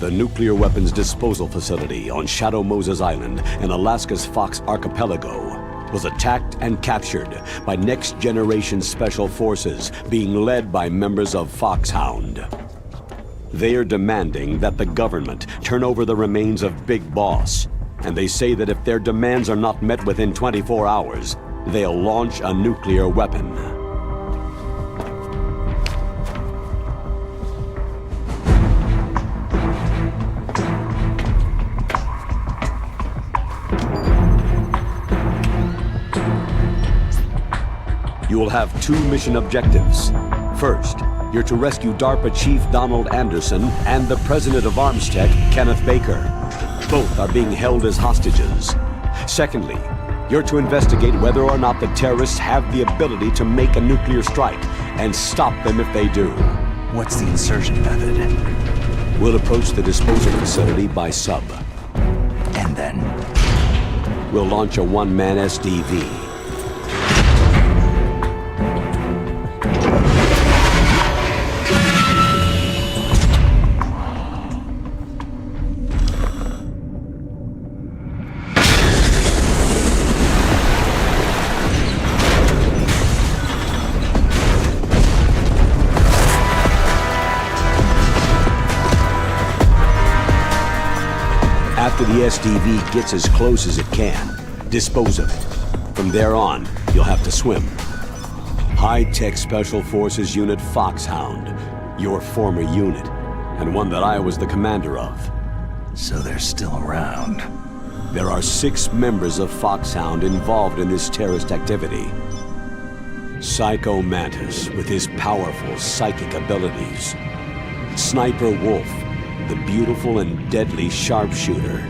The nuclear weapons disposal facility on Shadow Moses Island in Alaska's Fox Archipelago was attacked and captured by next-generation special forces being led by members of Foxhound. They are demanding that the government turn over the remains of Big Boss, and they say that if their demands are not met within 24 hours, they'll launch a nuclear weapon. You will have two mission objectives. First, you're to rescue DARPA Chief Donald Anderson and the President of Armstech, Kenneth Baker. Both are being held as hostages. Secondly, you're to investigate whether or not the terrorists have the ability to make a nuclear strike and stop them if they do. What's the insertion method? We'll approach the disposal facility by sub. And then? We'll launch a one-man SDV. After the SDV gets as close as it can, dispose of it. From there on, you'll have to swim. High-Tech Special Forces Unit Foxhound, your former unit, and one that I was the commander of. So they're still around. There are 6 members of Foxhound involved in this terrorist activity. Psycho Mantis, with his powerful psychic abilities. Sniper Wolf, the beautiful and deadly sharpshooter.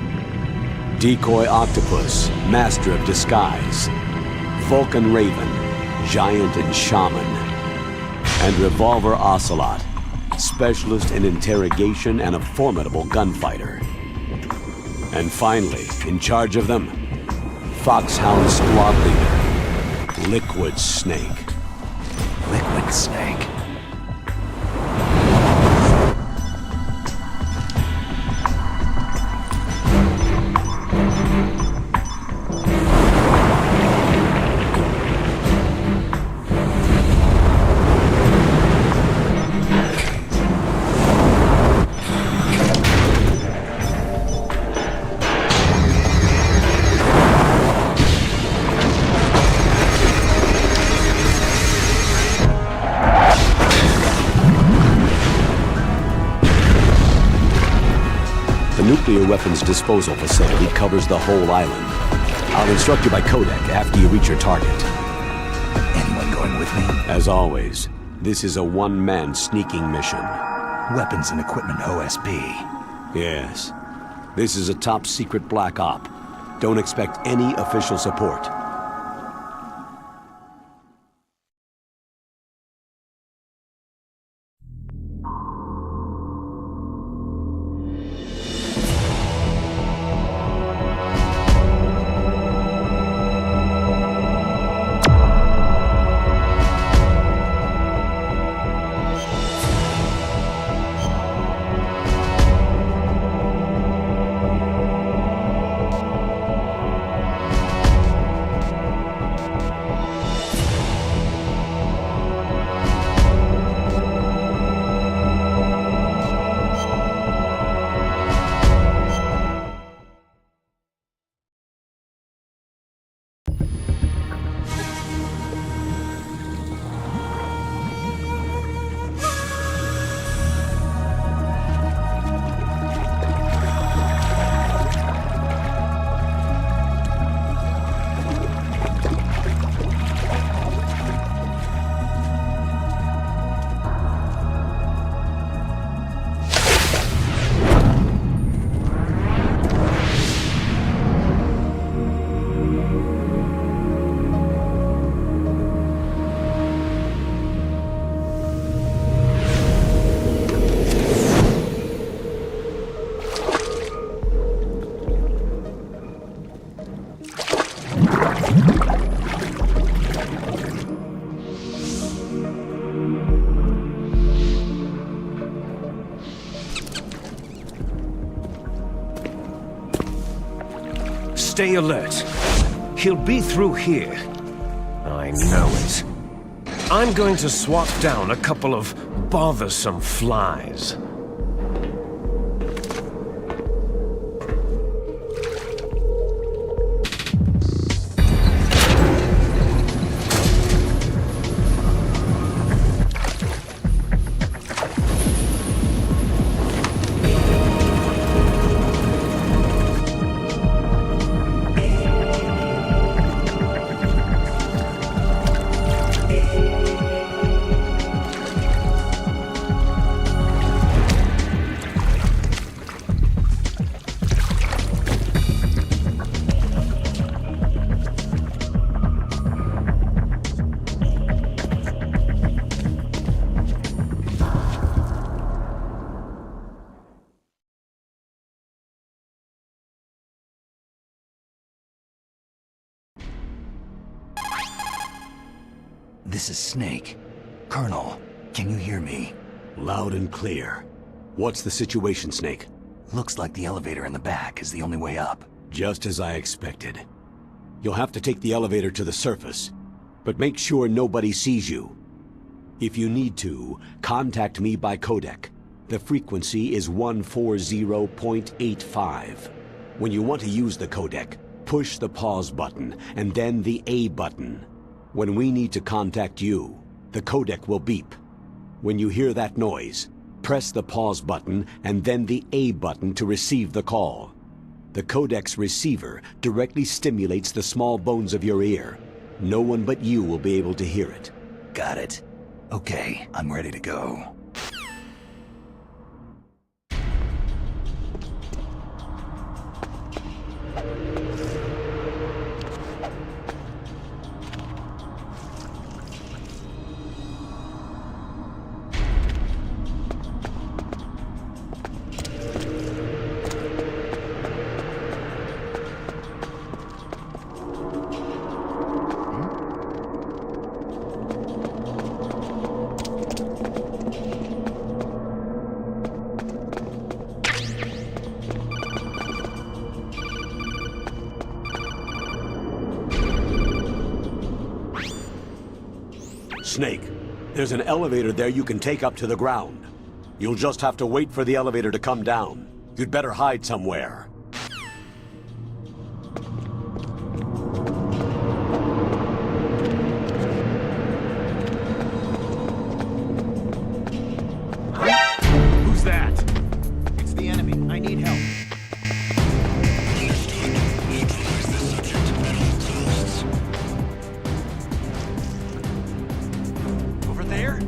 Decoy Octopus, master of disguise. Vulcan Raven, giant and shaman. And Revolver Ocelot, specialist in interrogation and a formidable gunfighter. And finally, in charge of them, Foxhound squad leader, Liquid Snake. Liquid Snake. The nuclear weapons disposal facility covers the whole island. I'll instruct you by codec after you reach your target. Anyone going with me? As always, this is a one-man sneaking mission. Weapons and equipment OSP. Yes. This is a top-secret black op. Don't expect any official support. Stay alert. He'll be through here. I know it. I'm going to swat down a couple of bothersome flies. This is Snake. Colonel, can you hear me? Loud and clear. What's the situation, Snake? Looks like the elevator in the back is the only way up. Just as I expected. You'll have to take the elevator to the surface, but make sure nobody sees you. If you need to, contact me by codec. The frequency is 140.85. When you want to use the codec, push the pause button and then the A button. When we need to contact you, the codec will beep. When you hear that noise, press the pause button and then the A button to receive the call. The codec's receiver directly stimulates the small bones of your ear. No one but you will be able to hear it. Got it. Okay, I'm ready to go. Snake, there's an elevator there you can take up to the ground. You'll just have to wait for the elevator to come down. You'd better hide somewhere. Who's that? It's the enemy. I need help. Over there?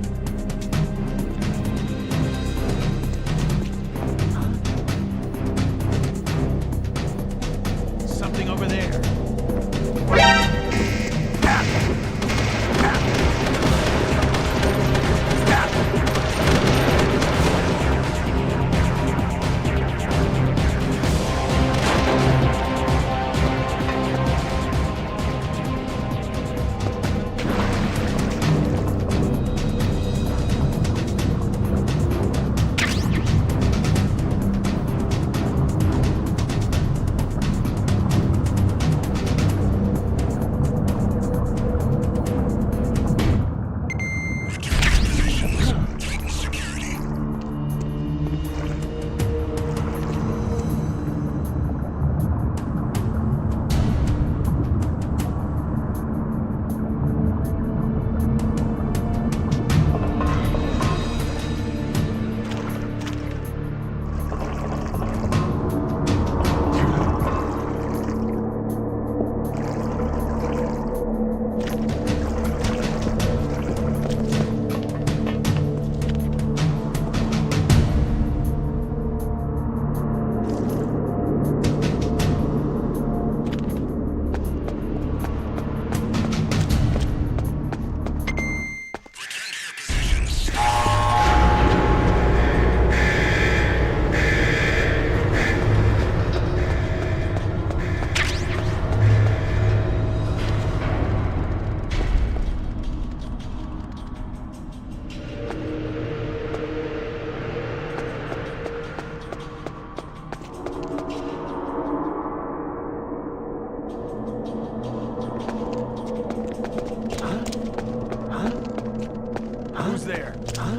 Huh?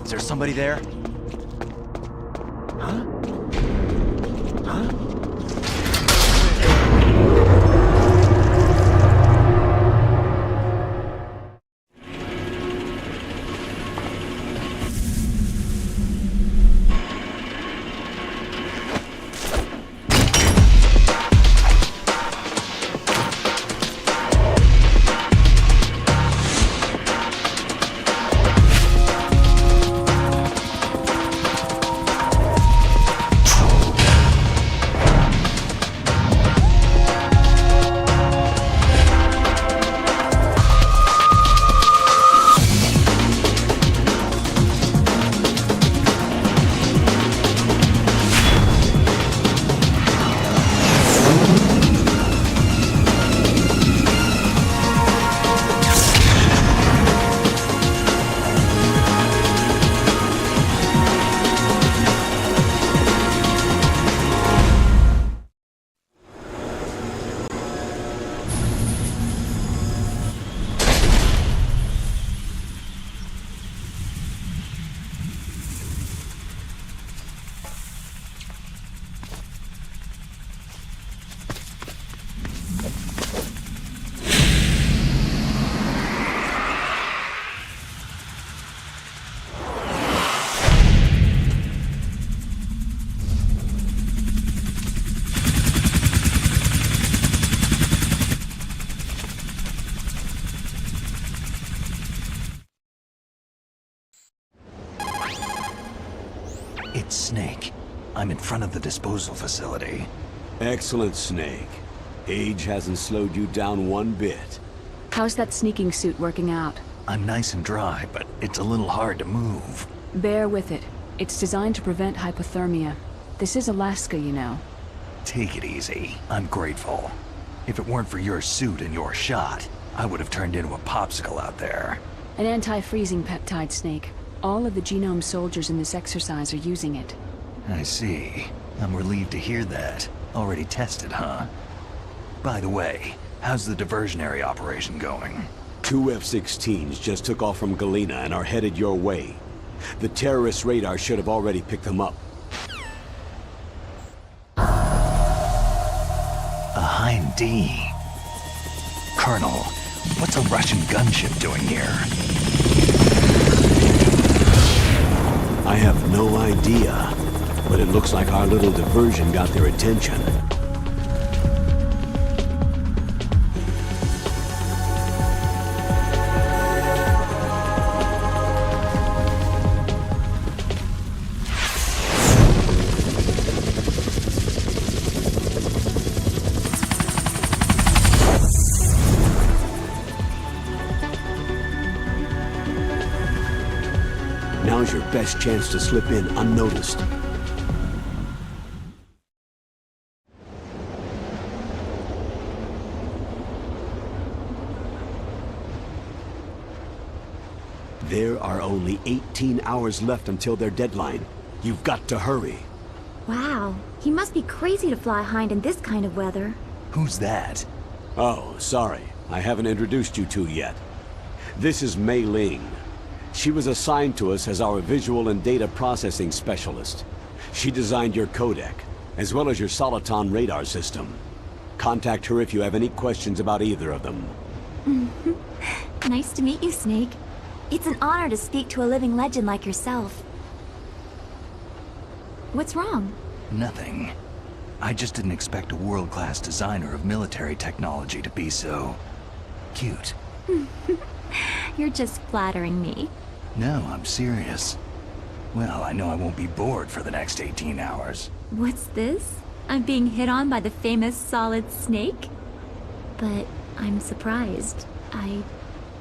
Is there somebody there? Huh? Huh? It's Snake. I'm in front of the disposal facility. Excellent, Snake. Age hasn't slowed you down one bit. How's that sneaking suit working out? I'm nice and dry, but it's a little hard to move. Bear with it. It's designed to prevent hypothermia. This is Alaska, you know. Take it easy. I'm grateful. If it weren't for your suit and your shot, I would have turned into a popsicle out there. An anti-freezing peptide, Snake. All of the genome soldiers in this exercise are using it. I see. I'm relieved to hear that. Already tested, huh? By the way, how's the diversionary operation going? 2 F-16s just took off from Galena and are headed your way. The terrorist radar should have already picked them up. A Hind D. Colonel, what's a Russian gunship doing here? I have no idea, but it looks like our little diversion got their attention. Now's your best chance to slip in unnoticed. There are only 18 hours left until their deadline. You've got to hurry. Wow, he must be crazy to fly Hind in this kind of weather. Who's that? Oh, sorry. I haven't introduced you two yet. This is Mei Ling. She was assigned to us as our visual and data processing specialist. She designed your codec, as well as your Soliton radar system. Contact her if you have any questions about either of them. Nice to meet you, Snake. It's an honor to speak to a living legend like yourself. What's wrong? Nothing. I just didn't expect a world-class designer of military technology to be so... cute. You're just flattering me. No, I'm serious. Well, I know I won't be bored for the next 18 hours. What's this? I'm being hit on by the famous Solid Snake? But I'm surprised. I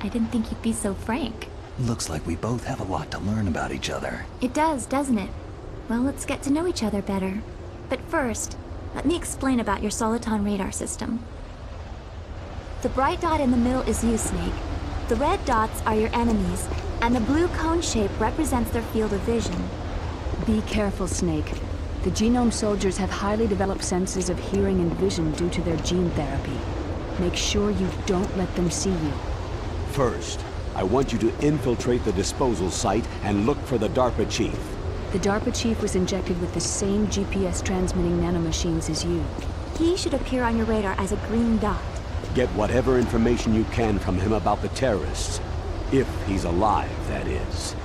didn't think you'd be so frank. Looks like we both have a lot to learn about each other. It does, doesn't it? Well, let's get to know each other better. But first, let me explain about your Soliton radar system. The bright dot in the middle is you, Snake. The red dots are your enemies, and the blue cone shape represents their field of vision. Be careful, Snake. The genome soldiers have highly developed senses of hearing and vision due to their gene therapy. Make sure you don't let them see you. First, I want you to infiltrate the disposal site and look for the DARPA chief. The DARPA chief was injected with the same GPS transmitting nanomachines as you. He should appear on your radar as a green dot. Get whatever information you can from him about the terrorists. If he's alive, that is.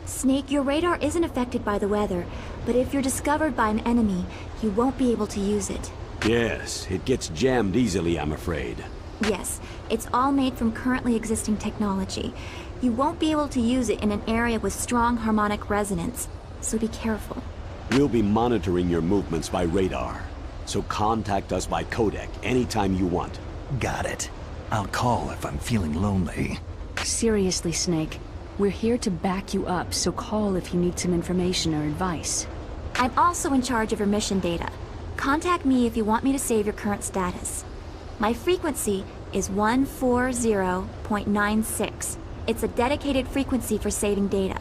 Snake, your radar isn't affected by the weather, but if you're discovered by an enemy, you won't be able to use it. Yes, it gets jammed easily, I'm afraid. Yes, it's all made from currently existing technology. You won't be able to use it in an area with strong harmonic resonance, so be careful. We'll be monitoring your movements by radar, so contact us by codec anytime you want. Got it. I'll call if I'm feeling lonely. Seriously, Snake. We're here to back you up, so call if you need some information or advice. I'm also in charge of your mission data. Contact me if you want me to save your current status. My frequency is 140.96. It's a dedicated frequency for saving data.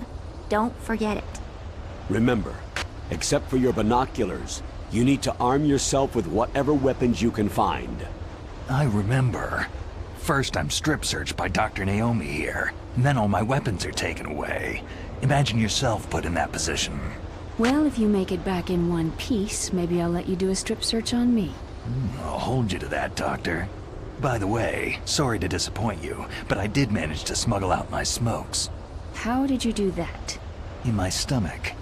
Don't forget it. Remember, except for your binoculars, you need to arm yourself with whatever weapons you can find. I remember. First I'm strip searched by Dr. Naomi here, and then all my weapons are taken away. Imagine yourself put in that position. Well, if you make it back in one piece, maybe I'll let you do a strip search on me. I'll hold you to that, Doctor. By the way, sorry to disappoint you, but I did manage to smuggle out my smokes. How did you do that? In my stomach.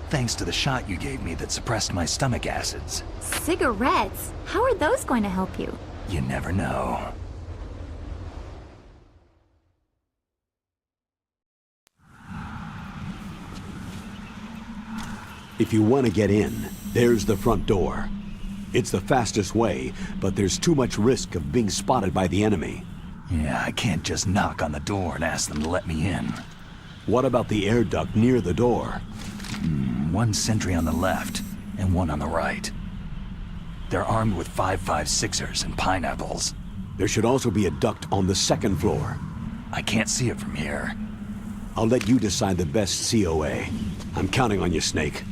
Thanks to the shot you gave me that suppressed my stomach acids. Cigarettes? How are those going to help you? You never know. If you want to get in, there's the front door. It's the fastest way, but there's too much risk of being spotted by the enemy. Yeah, I can't just knock on the door and ask them to let me in. What about the air duct near the door? One sentry on the left, and one on the right. They're armed with 5.56ers and pineapples. There should also be a duct on the second floor. I can't see it from here. I'll let you decide the best COA. I'm counting on you, Snake.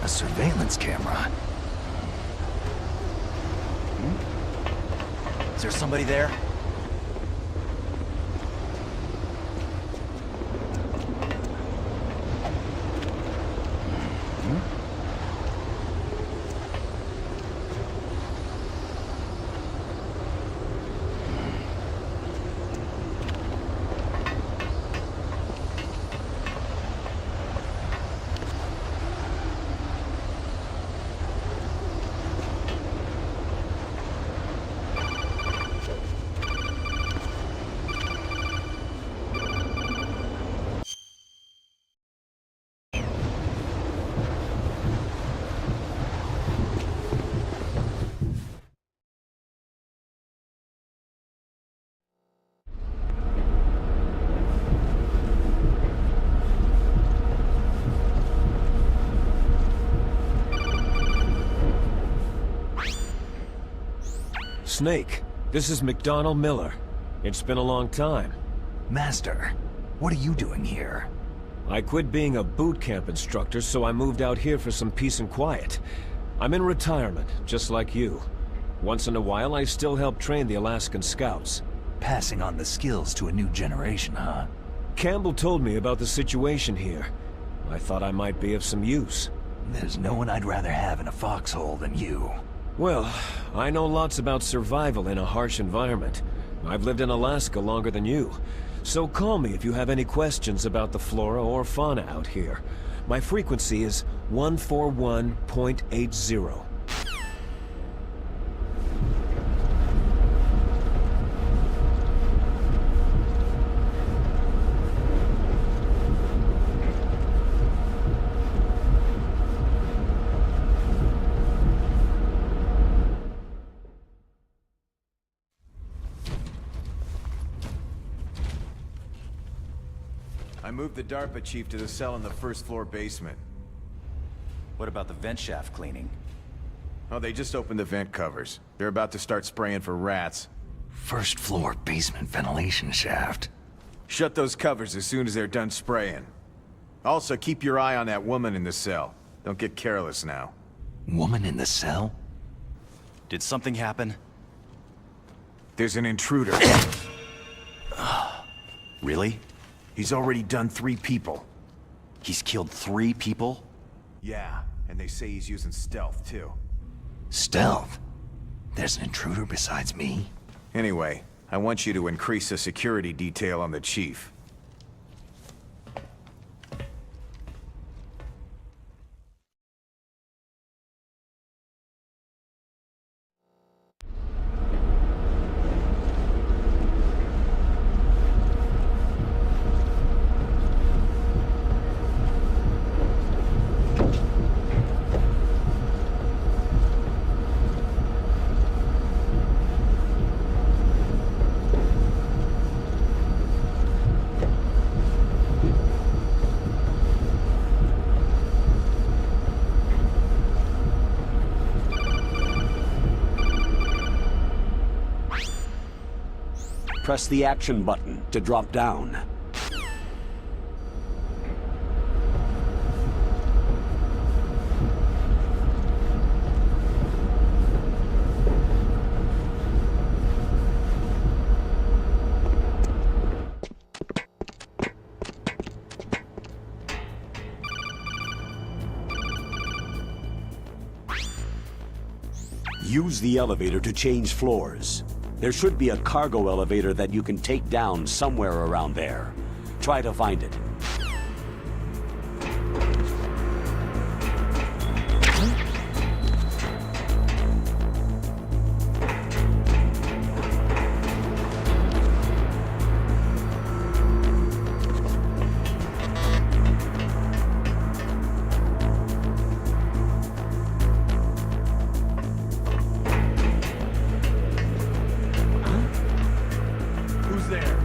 A surveillance camera. Is there somebody there? Snake, this is McDonald Miller. It's been a long time. Master, what are you doing here? I quit being a boot camp instructor, so I moved out here for some peace and quiet. I'm in retirement, just like you. Once in a while, I still help train the Alaskan Scouts. Passing on the skills to a new generation, huh? Campbell told me about the situation here. I thought I might be of some use. There's no one I'd rather have in a foxhole than you. Well, I know lots about survival in a harsh environment. I've lived in Alaska longer than you. So call me if you have any questions about the flora or fauna out here. My frequency is 141.80. I moved the DARPA chief to the cell in the first floor basement. What about the vent shaft cleaning? Oh, they just opened the vent covers. They're about to start spraying for rats. First floor basement ventilation shaft. Shut those covers as soon as they're done spraying. Also, keep your eye on that woman in the cell. Don't get careless now. Woman in the cell? Did something happen? There's an intruder. Really? He's already done 3 people. He's killed 3 people? Yeah, and they say he's using stealth, too. Stealth? There's an intruder besides me? Anyway, I want you to increase the security detail on the chief. Press the action button to drop down. Use the elevator to change floors. There should be a cargo elevator that you can take down somewhere around there. Try to find it. Who's there?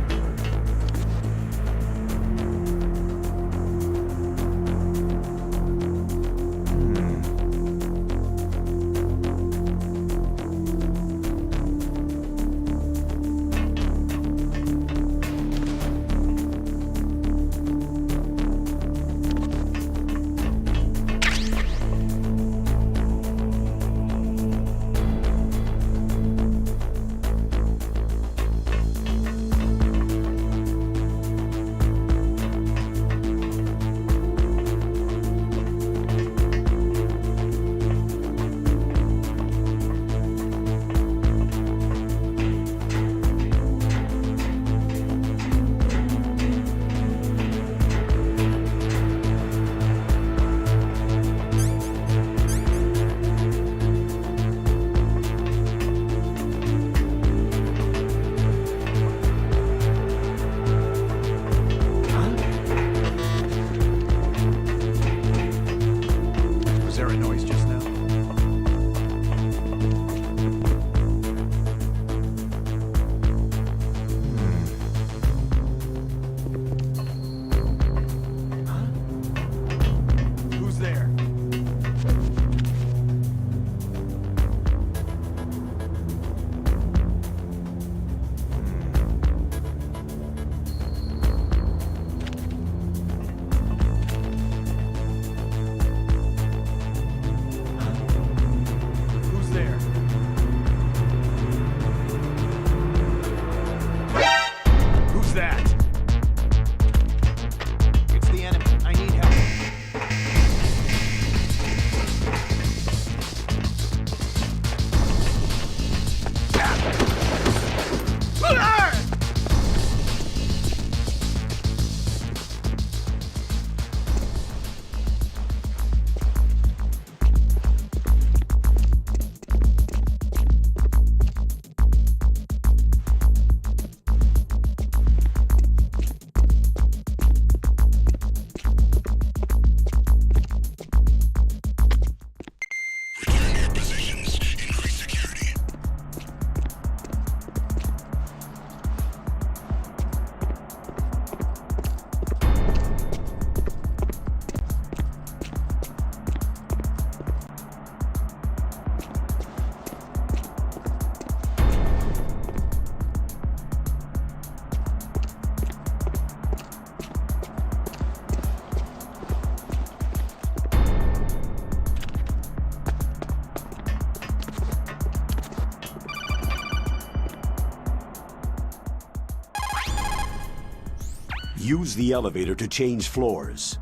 Use the elevator to change floors.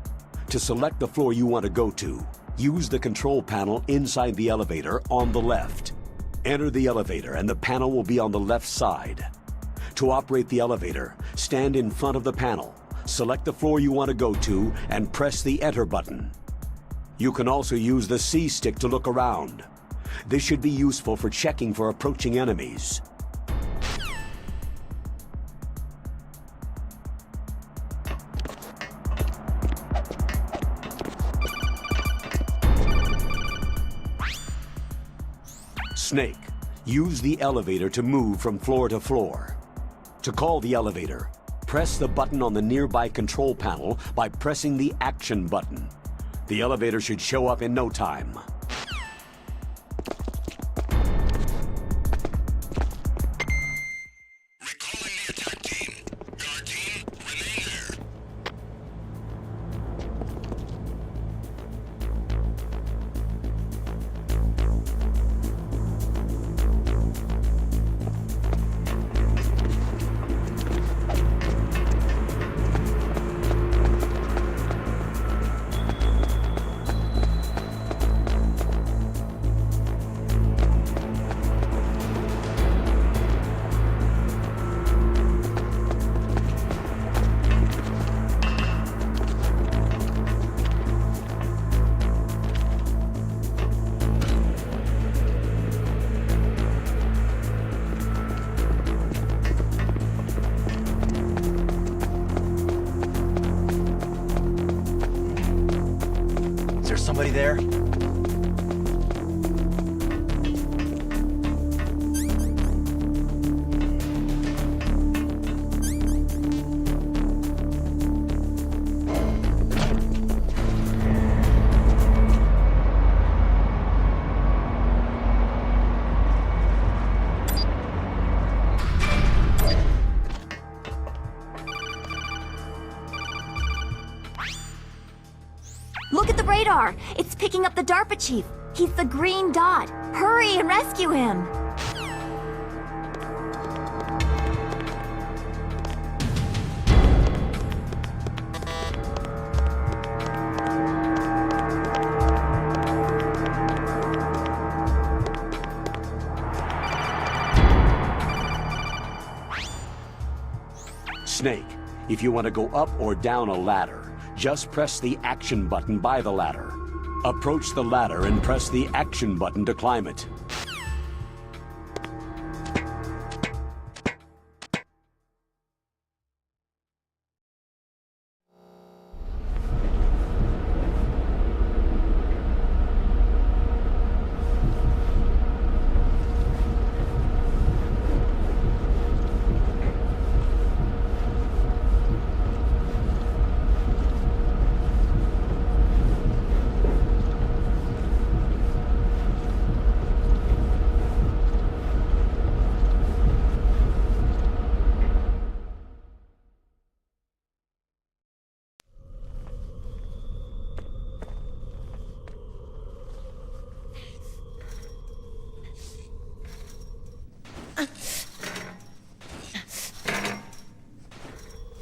To select the floor you want to go to, use the control panel inside the elevator on the left. Enter the elevator and the panel will be on the left side. To operate the elevator, stand in front of the panel, select the floor you want to go to, and press the Enter button. You can also use the C stick to look around. This should be useful for checking for approaching enemies. Snake, use the elevator to move from floor to floor. To call the elevator, press the button on the nearby control panel by pressing the Action button. The elevator should show up in no time. Recalling the attack team. Guard team, remain there. Is there somebody there? Look at the radar! It's picking up the DARPA chief! He's the green dot! Hurry and rescue him! Snake, if you want to go up or down a ladder, just press the Action button by the ladder. Approach the ladder and press the Action button to climb it.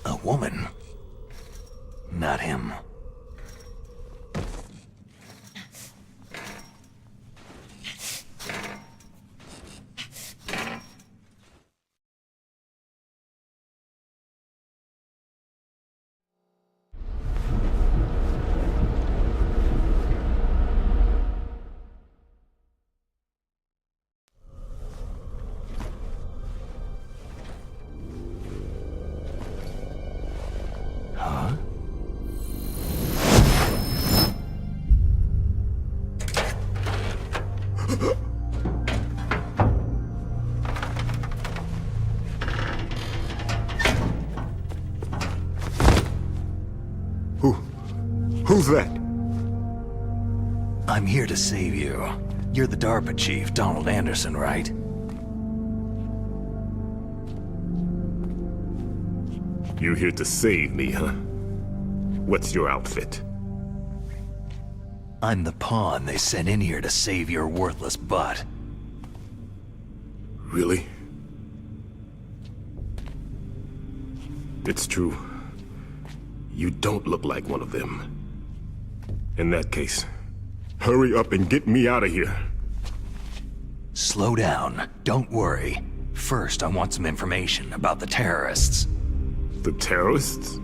A woman. Not him. Who's that? I'm here to save you. You're the DARPA chief, Donald Anderson, right? You here to save me, huh? What's your outfit? I'm the pawn they sent in here to save your worthless butt. Really? It's true. You don't look like one of them. In that case, hurry up and get me out of here. Slow down. Don't worry. First, I want some information about the terrorists. The terrorists?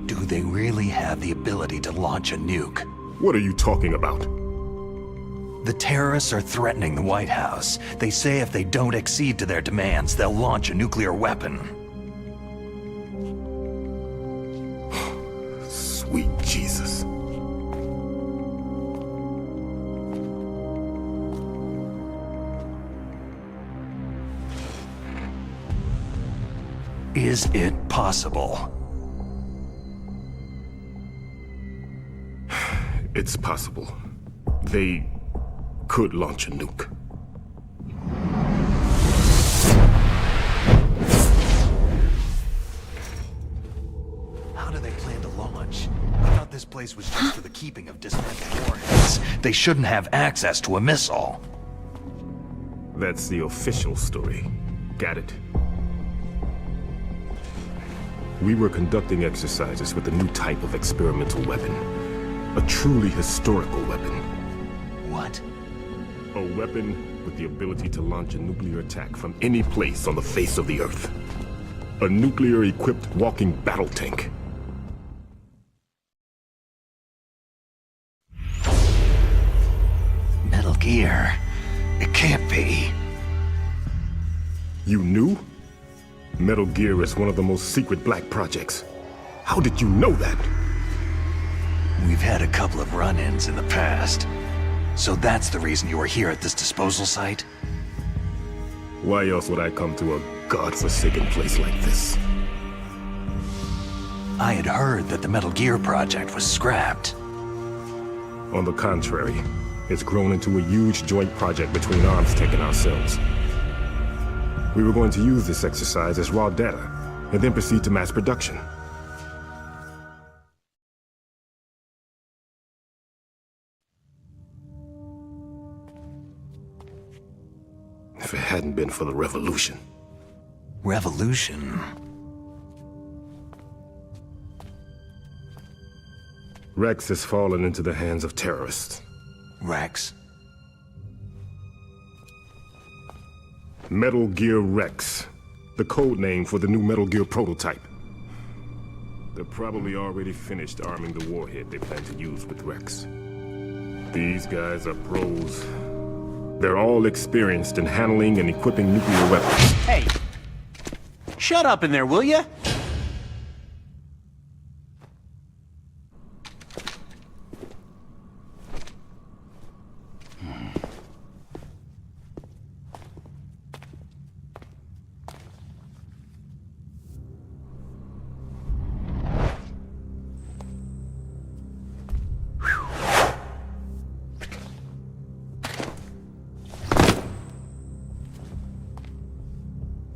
Do they really have the ability to launch a nuke? What are you talking about? The terrorists are threatening the White House. They say if they don't accede to their demands, they'll launch a nuclear weapon. Sweet Jesus. Is it possible? It's possible. They could launch a nuke. How do they plan to launch? I thought this place was just for the keeping of dismantled warheads. They shouldn't have access to a missile. That's the official story. Got it? We were conducting exercises with a new type of experimental weapon. A truly historical weapon. What? A weapon with the ability to launch a nuclear attack from any place on the face of the Earth. A nuclear-equipped walking battle tank. Metal Gear. It can't be. You knew? Metal Gear is one of the most secret black projects. How did you know that? We've had a couple of run-ins in the past. So that's the reason you were here at this disposal site? Why else would I come to a godforsaken place like this? I had heard that the Metal Gear project was scrapped. On the contrary, it's grown into a huge joint project between Arms Tech and ourselves. We were going to use this exercise as raw data, and then proceed to mass production. If it hadn't been for the revolution. Revolution? Rex has fallen into the hands of terrorists. Rex? Metal Gear Rex, the code name for the new Metal Gear prototype. They're probably already finished arming the warhead they plan to use with Rex. These guys are pros. They're all experienced in handling and equipping nuclear weapons. Hey! Shut up in there, will ya?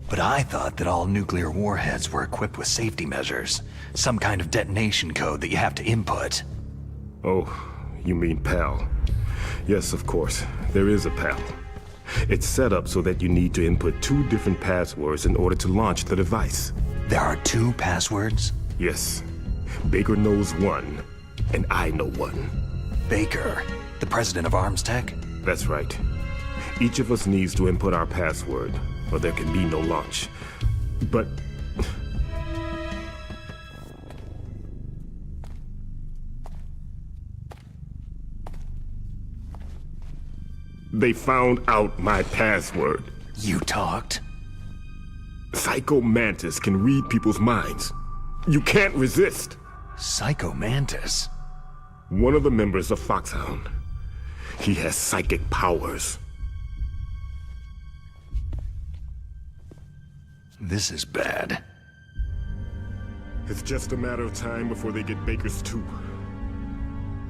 But I thought that all nuclear warheads were equipped with safety measures. Some kind of detonation code that you have to input. Oh, you mean PAL. Yes, of course. There is a PAL. It's set up so that you need to input 2 different passwords in order to launch the device. There are 2 passwords? Yes. Baker knows one, and I know one. Baker, the president of Arms Tech? That's right. Each of us needs to input our password, or there can be no launch. But... they found out my password. You talked? Psycho Mantis can read people's minds. You can't resist. Psycho Mantis? One of the members of Foxhound. He has psychic powers. This is bad. It's just a matter of time before they get Baker's too.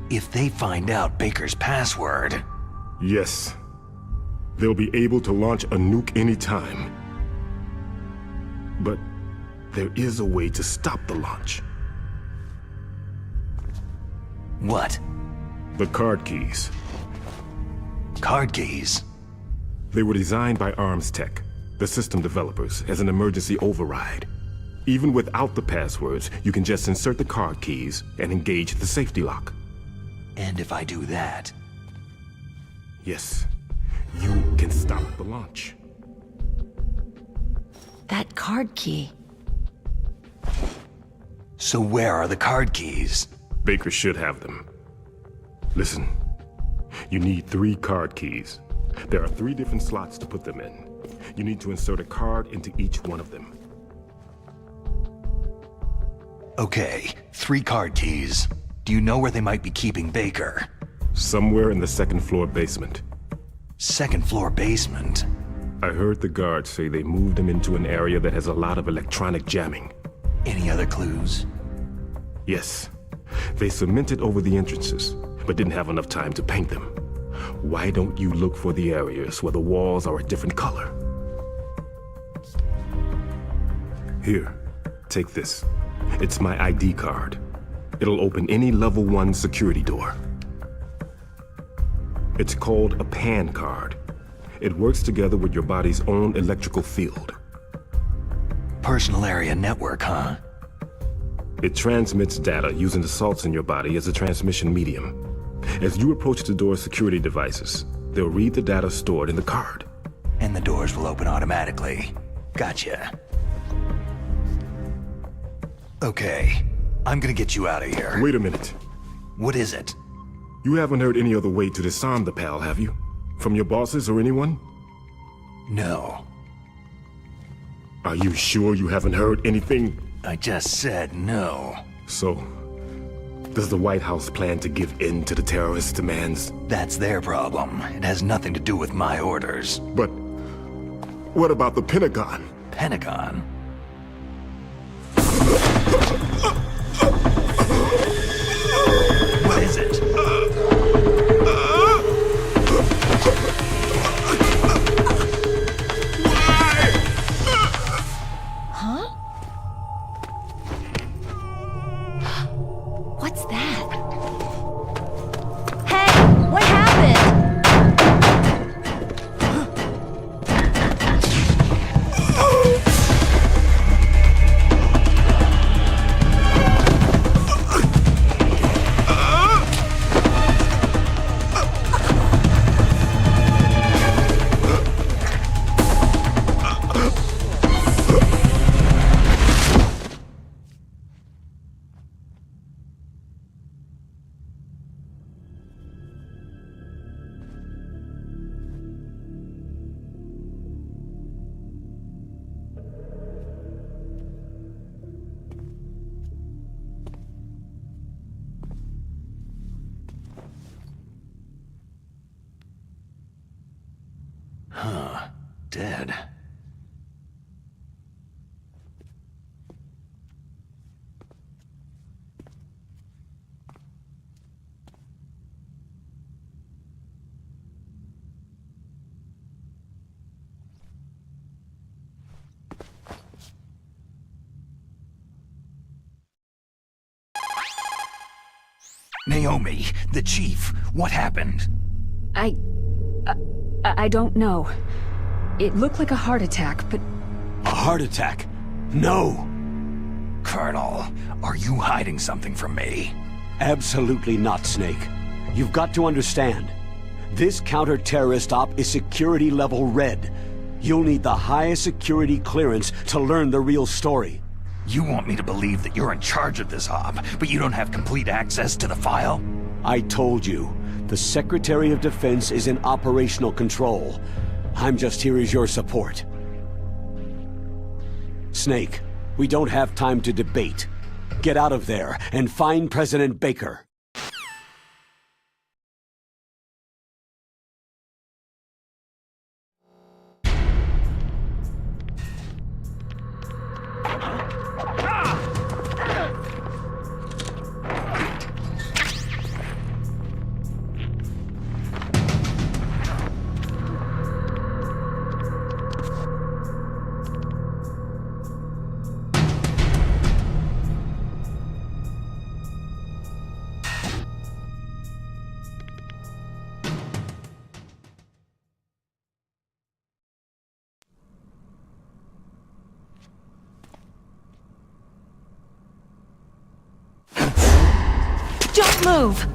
If they find out Baker's password... Yes. They'll be able to launch a nuke anytime. But there is a way to stop the launch. What? The card keys. Card keys? They were designed by Arms Tech, the system developers, as an emergency override. Even without the passwords, you can just insert the card keys and engage the safety lock. And if I do that, Yes, you can stop the launch. That card key. so where are the card keys? Baker should have them. Listen, you need 3 card keys. There are 3 different slots to put them in. You need to insert a card into each one of them. Okay, 3 card keys. Do you know where they might be keeping Baker? Somewhere in the 2nd floor basement. 2nd floor basement? I heard the guards say they moved him into an area that has a lot of electronic jamming. Any other clues? Yes. They cemented over the entrances, but didn't have enough time to paint them. Why don't you look for the areas where the walls are a different color? Here, take this. It's my ID card. It'll open any level 1 security door. It's called a PAN card. It works together with your body's own electrical field. Personal area network, huh? It transmits data using the salts in your body as a transmission medium. As you approach the door's security devices, they'll read the data stored in the card. And the doors will open automatically. Gotcha. Okay, I'm gonna get you out of here. Wait a minute. What is it? You haven't heard any other way to disarm the PAL, have you? From your bosses or anyone? No. Are you sure you haven't heard anything? I just said no. So, does the White House plan to give in to the terrorists' demands? That's their problem. It has nothing to do with my orders. But what about the Pentagon? Pentagon? What is it? Huh? What's that? Hey, what happened? Dead. Naomi, the chief, what happened? I don't know. It looked like a heart attack, but... A heart attack? No! Colonel, are you hiding something from me? Absolutely not, Snake. You've got to understand. This counter-terrorist op is security level red. You'll need the highest security clearance to learn the real story. You want me to believe that you're in charge of this op, but you don't have complete access to the file? I told you, the Secretary of Defense is in operational control. I'm just here as your support. Snake, we don't have time to debate. Get out of there and find President Baker. Don't move!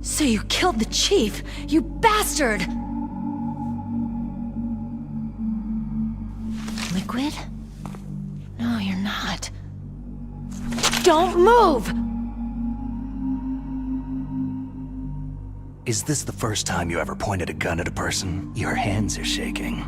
So you killed the chief, you bastard! Liquid? No, you're not. Don't move! Is this the first time you ever pointed a gun at a person? Your hands are shaking.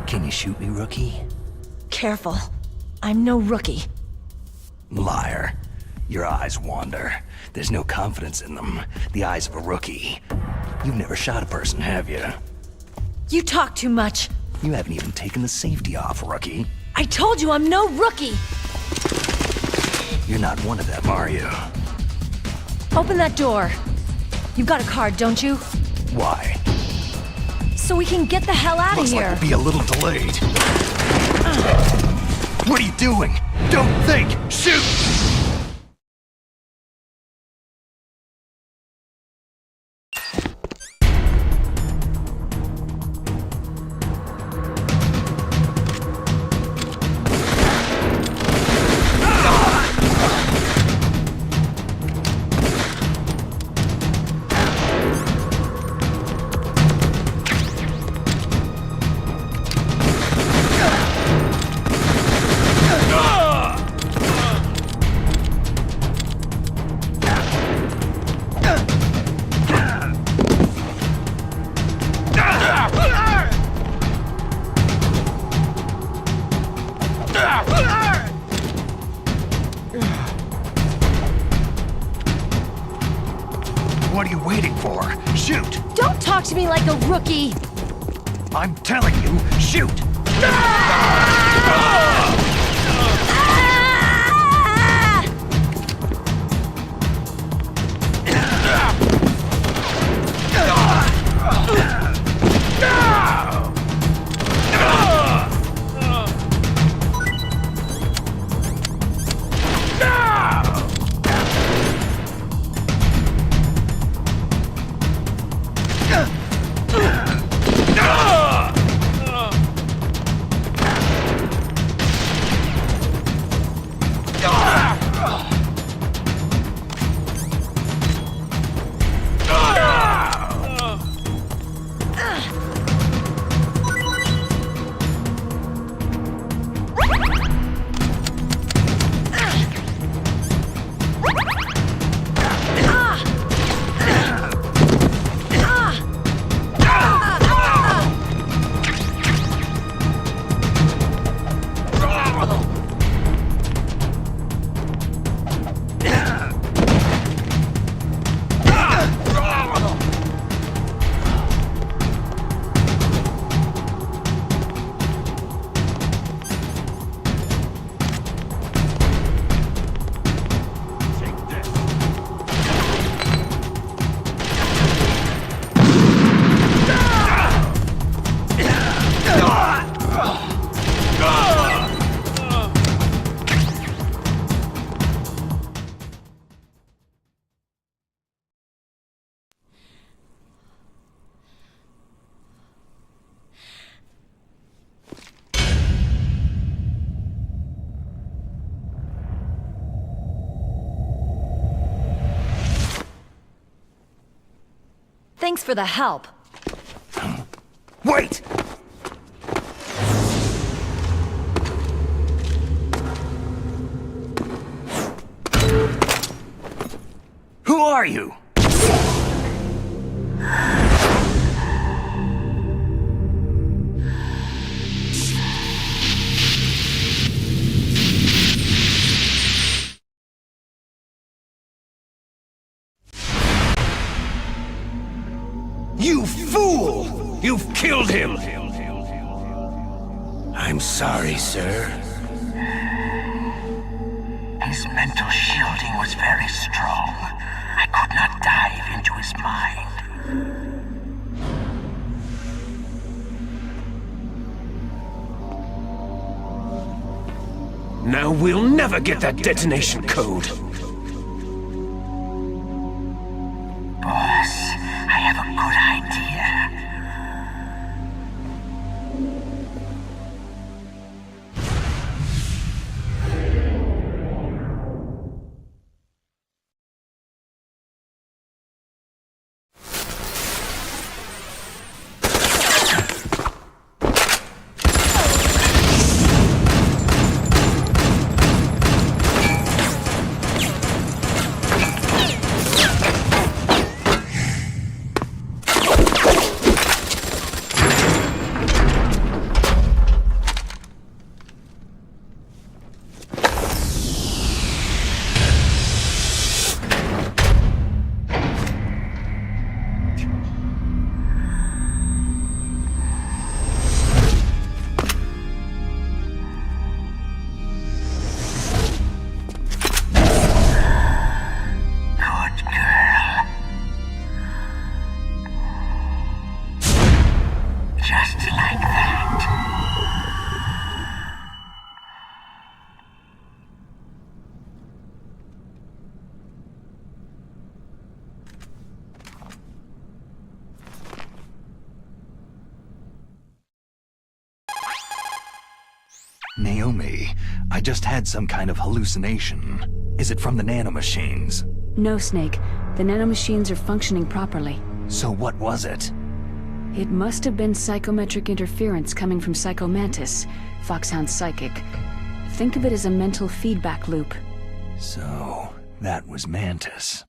Can you shoot me, rookie? Careful. I'm no rookie. Liar. Your eyes wander. There's no confidence in them. The eyes of a rookie. You've never shot a person, have you? You talk too much. You haven't even taken the safety off, rookie. I told you I'm no rookie! You're not one of them, are you? Open that door. You've got a card, don't you? Why? So we can get the hell out of Looks here. like we'll be a little delayed. What are you doing? Don't think! Shoot! What are you waiting for? Shoot! Don't talk to me like a rookie! I'm telling you, shoot! Thanks for the help. Wait! Who are you? You fool! You've killed him! I'm sorry, sir. His mental shielding was very strong. I could not dive into his mind. Now we'll never get that detonation code. Boss, I have a good idea. Naomi, I just had some kind of hallucination. Is it from the nanomachines? No, Snake. The nanomachines are functioning properly. So what was it? It must have been psychometric interference coming from Psycho Mantis, Foxhound's psychic. Think of it as a mental feedback loop. So, that was Mantis.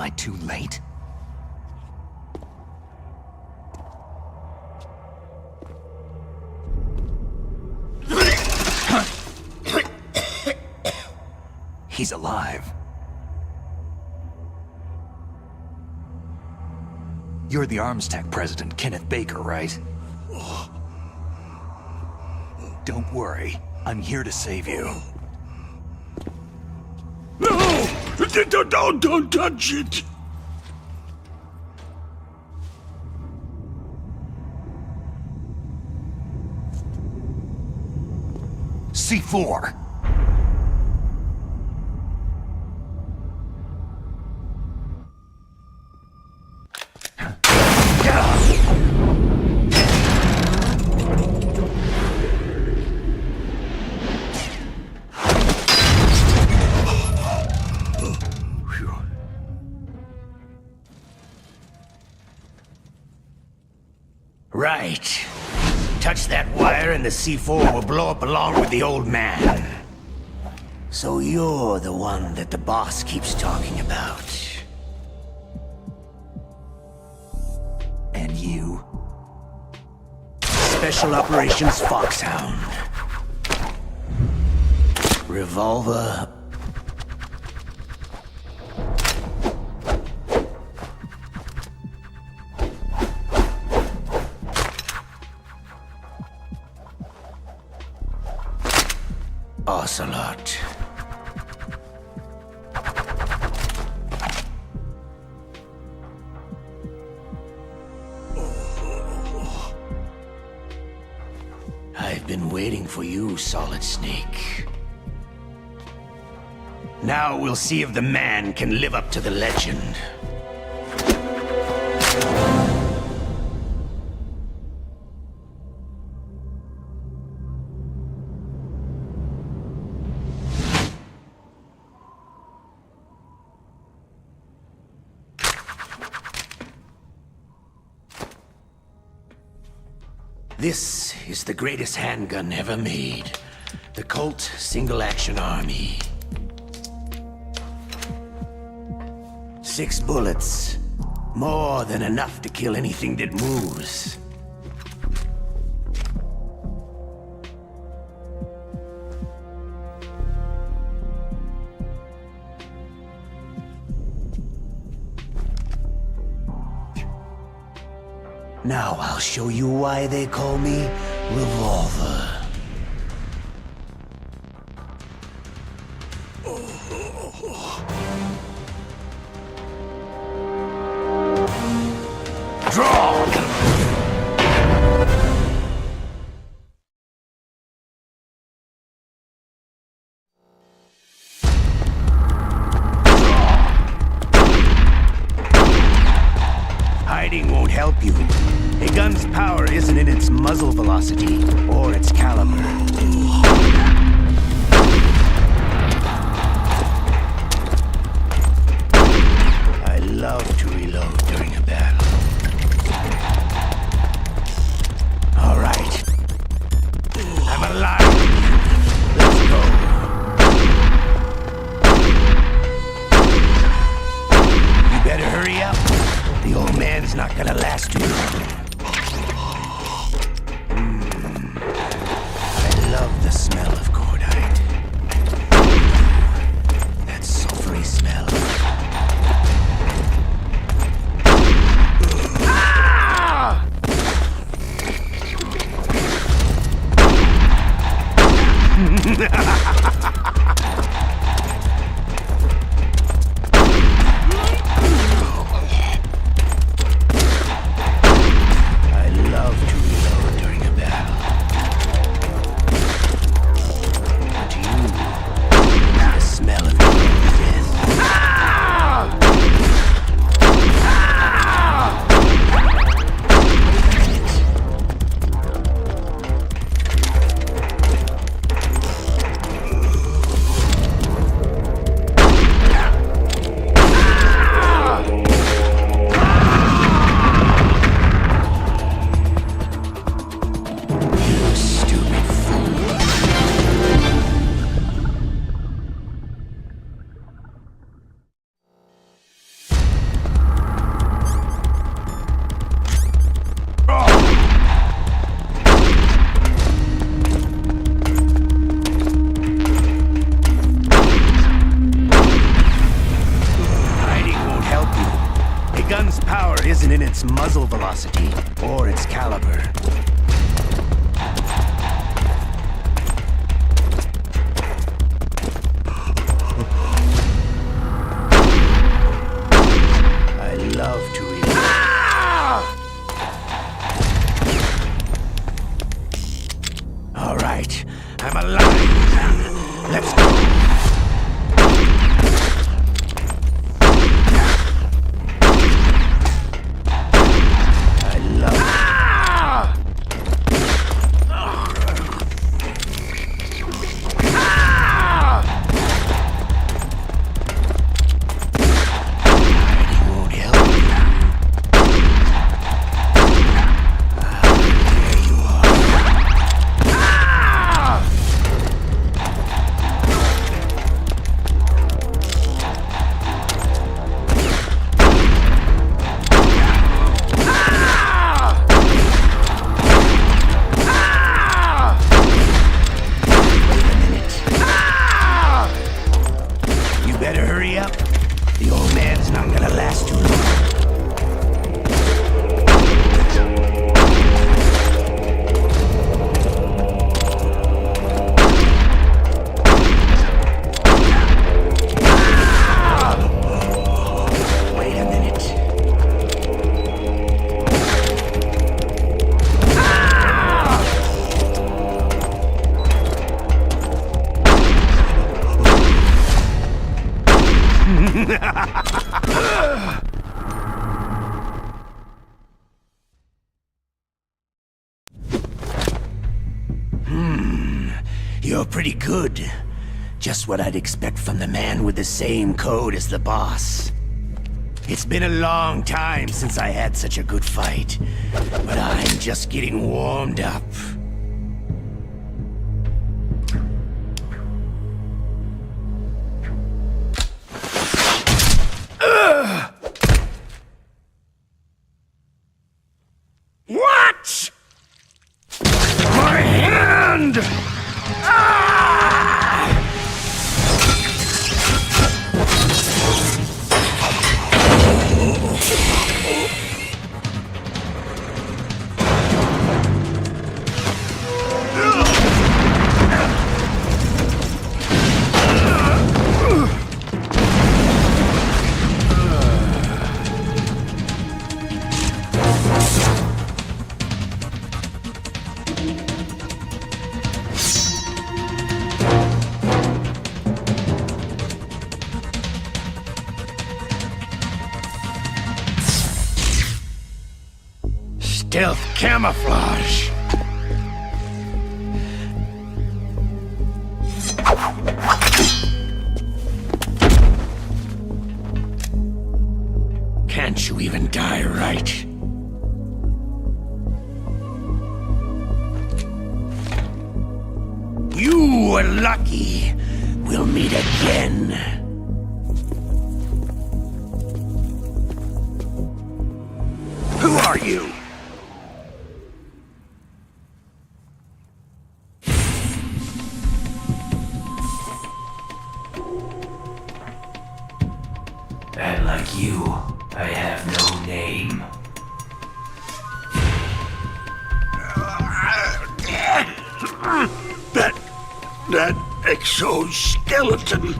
I too late? He's alive. You're the Arms Tech president, Kenneth Baker, right? Don't worry. I'm here to save you. No! Don't touch it! C4! Right. Touch that wire and the C4 will blow up along with the old man. So you're the one that the boss keeps talking about. And you? Special Operations Foxhound. Revolver. Ocelot. I've been waiting for you, Solid Snake. Now we'll see if the man can live up to the legend. This is the greatest handgun ever made. The Colt Single Action Army. 6 bullets. More than enough to kill anything that moves. Now I'll show you why they call me Revolver. Draw! Hiding won't help you. A gun's power isn't in its muzzle velocity or its caliber. I love to reload during a battle. All right. I'm alive. Let's go. You better hurry up. The old man's not gonna last too long. I love its muzzle velocity or its caliber. I love to read. All right, I'm alive. Let's go. You're pretty good. Just what I'd expect from the man with the same code as the boss. It's been a long time since I had such a good fight, but I'm just getting warmed up. What? My hand! Stealth camouflage. Can't you even die right? You were lucky. We'll meet again. Who are you? And like you, I have no name. That exoskeleton.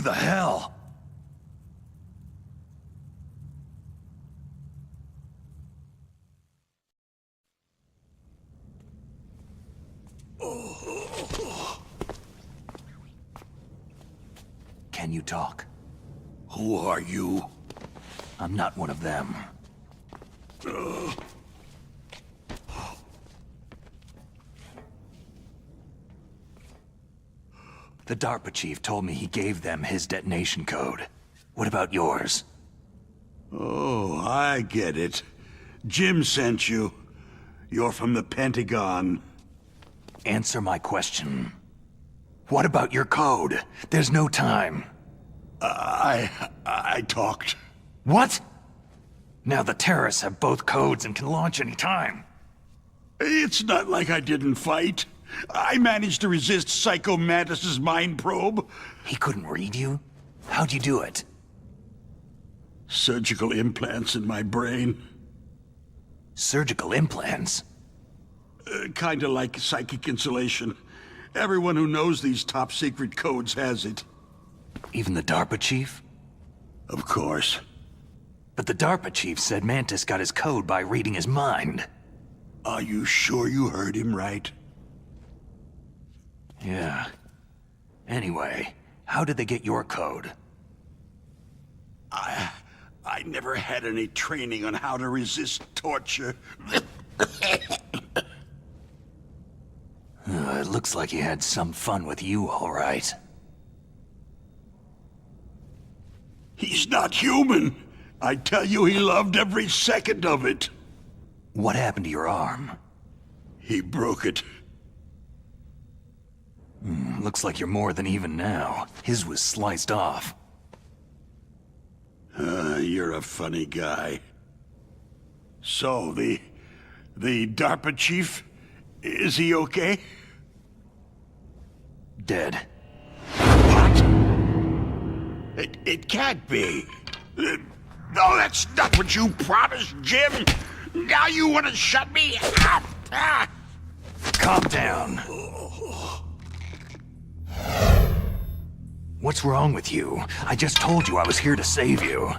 the hell? Can you talk? Who are you? I'm not one of them. The DARPA chief told me he gave them his detonation code. What about yours? Oh, I get it. Jim sent you. You're from the Pentagon. Answer my question. What about your code? There's no time. I talked. What? Now the terrorists have both codes and can launch any time. It's not like I didn't fight. I managed to resist Psycho Mantis's mind probe. He couldn't read you? How'd you do it? Surgical implants in my brain. Surgical implants? Kinda like psychic insulation. Everyone who knows these top-secret codes has it. Even the DARPA chief? Of course. But the DARPA chief said Mantis got his code by reading his mind. Are you sure you heard him right? Yeah. Anyway, how did they get your code? I never had any training on how to resist torture. It looks like he had some fun with you, all right. He's not human. I tell you, he loved every second of it. What happened to your arm? He broke it. Looks like you're more than even now. His was sliced off. You're a funny guy. So, the DARPA chief, is he okay? Dead. What? It can't be. No, that's not what you promised, Jim. Now you want to shut me up? Calm down. What's wrong with you? I just told you I was here to save you.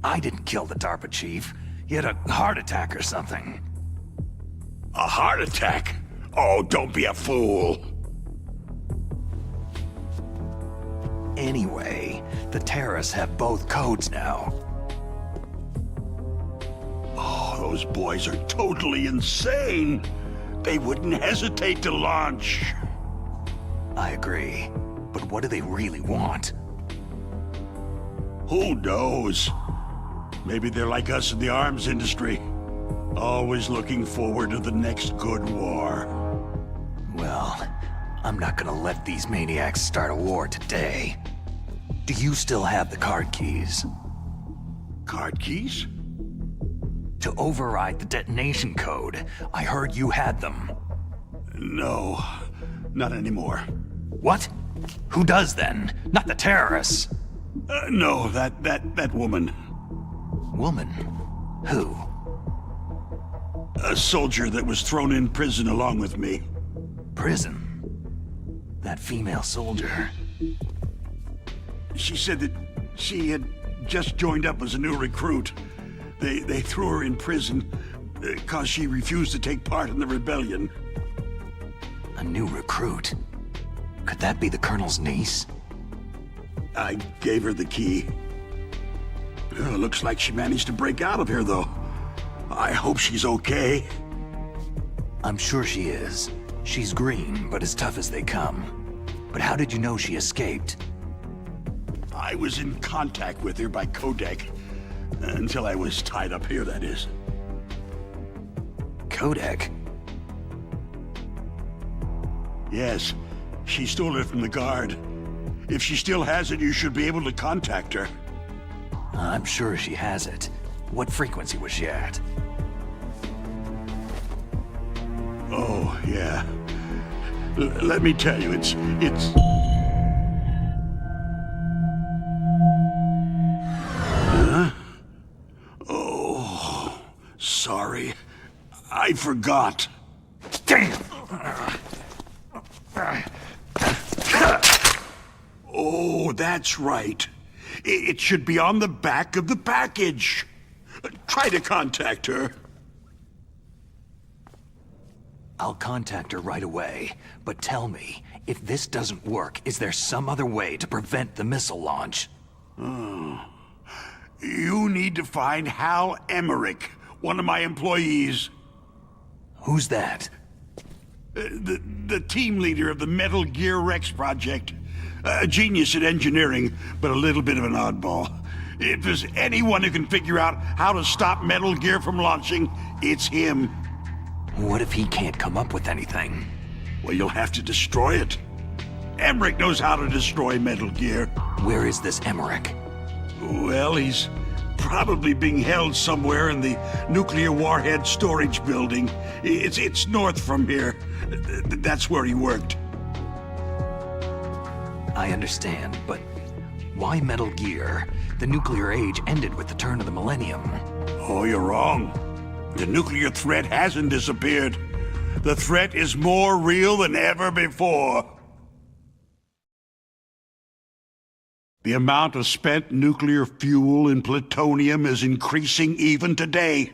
I didn't kill the DARPA chief. He had a heart attack or something. A heart attack? Oh, don't be a fool. Anyway, the terrorists have both codes now. Oh, those boys are totally insane. They wouldn't hesitate to launch. I agree. But what do they really want? Who knows? Maybe they're like us in the arms industry. Always looking forward to the next good war. Well, I'm not gonna let these maniacs start a war today. Do you still have the card keys? Card keys? To override the detonation code. I heard you had them. No, not anymore. What? Who does then? Not the terrorists. No, that woman. Woman? Who? A soldier that was thrown in prison along with me. Prison? That female soldier. She said that she had just joined up as a new recruit. They threw her in prison because she refused to take part in the rebellion. A new recruit? Could that be the Colonel's niece? I gave her the key. Looks like she managed to break out of here, though. I hope she's okay. I'm sure she is. She's green, but as tough as they come. But how did you know she escaped? I was in contact with her by codec. Until I was tied up here, that is. Codec? Yes. She stole it from the guard. If she still has it, you should be able to contact her. I'm sure she has it. What frequency was she at? Oh, yeah. Let me tell you, it's... Huh? Oh, sorry. I forgot. Damn! Oh, that's right. It should be on the back of the package. Try to contact her. I'll contact her right away, but tell me, if this doesn't work, is there some other way to prevent the missile launch? You need to find Hal Emmerich, one of my employees. Who's that? The team leader of the Metal Gear Rex project. A genius at engineering, but a little bit of an oddball. If there's anyone who can figure out how to stop Metal Gear from launching, it's him. What if he can't come up with anything? Well, you'll have to destroy it. Emmerich knows how to destroy Metal Gear. Where is this Emmerich? Well, he's probably being held somewhere in the nuclear warhead storage building. It's north from here. That's where he worked. I understand, but why Metal Gear? The nuclear age ended with the turn of the millennium. Oh, you're wrong. The nuclear threat hasn't disappeared. The threat is more real than ever before. The amount of spent nuclear fuel and plutonium is increasing even today.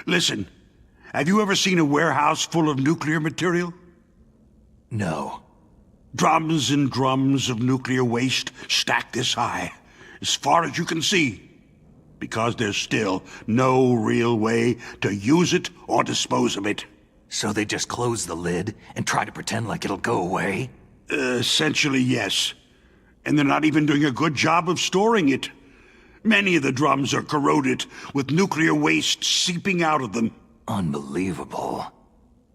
Listen, have you ever seen a warehouse full of nuclear material? No. Drums and drums of nuclear waste stacked this high, as far as you can see, because there's still no real way to use it or dispose of it. So they just close the lid and try to pretend like it'll go away? Essentially, yes. And they're not even doing a good job of storing it. Many of the drums are corroded, with nuclear waste seeping out of them. Unbelievable.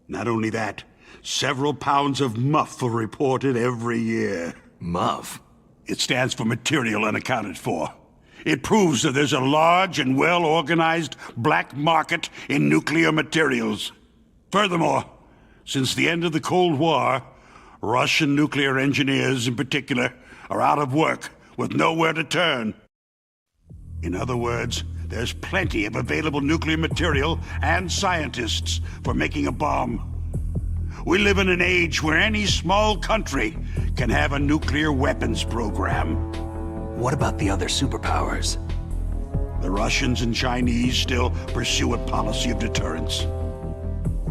Not only that, several pounds of MUF are reported every year. MUF? It stands for Material Unaccounted For. It proves that there's a large and well-organized black market in nuclear materials. Furthermore, since the end of the Cold War, Russian nuclear engineers in particular are out of work with nowhere to turn. In other words, there's plenty of available nuclear material and scientists for making a bomb. We live in an age where any small country can have a nuclear weapons program. What about the other superpowers? The Russians and Chinese still pursue a policy of deterrence.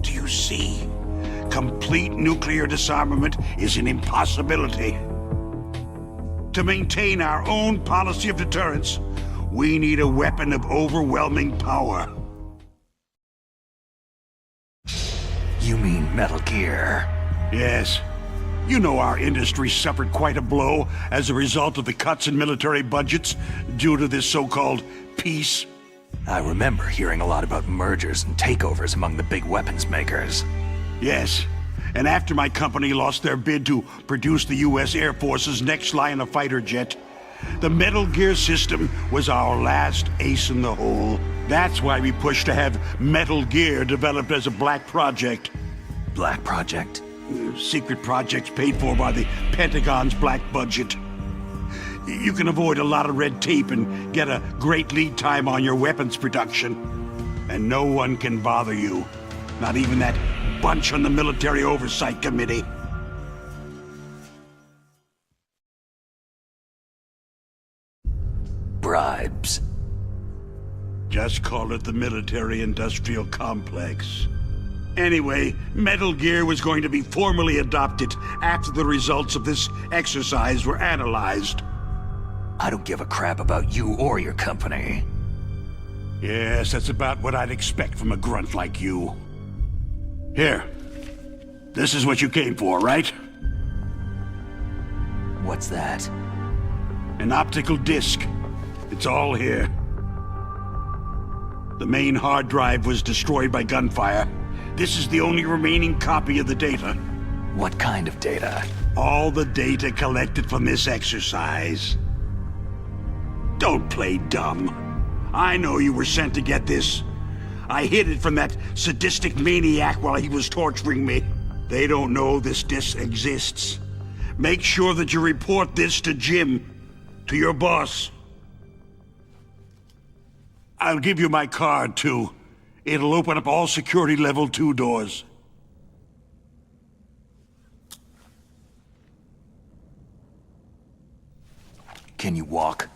Do you see? Complete nuclear disarmament is an impossibility. To maintain our own policy of deterrence, we need a weapon of overwhelming power. You mean Metal Gear? Yes. You know our industry suffered quite a blow as a result of the cuts in military budgets due to this so-called peace. I remember hearing a lot about mergers and takeovers among the big weapons makers. Yes. And after my company lost their bid to produce the U.S. Air Force's next line of fighter jet, the Metal Gear system was our last ace in the hole. That's why we pushed to have Metal Gear developed as a black project. Black project? Secret projects paid for by the Pentagon's black budget. You can avoid a lot of red tape and get a great lead time on your weapons production. And no one can bother you. Not even that bunch on the Military Oversight Committee. Bribes. Just call it the military-industrial complex. Anyway, Metal Gear was going to be formally adopted after the results of this exercise were analyzed. I don't give a crap about you or your company. Yes, that's about what I'd expect from a grunt like you. Here. This is what you came for, right? What's that? An optical disc. It's all here. The main hard drive was destroyed by gunfire. This is the only remaining copy of the data. What kind of data? All the data collected from this exercise. Don't play dumb. I know you were sent to get this. I hid it from that sadistic maniac while he was torturing me. They don't know this disc exists. Make sure that you report this to Jim, to your boss. I'll give you my card, too. It'll open up all security level 2 doors. Can you walk?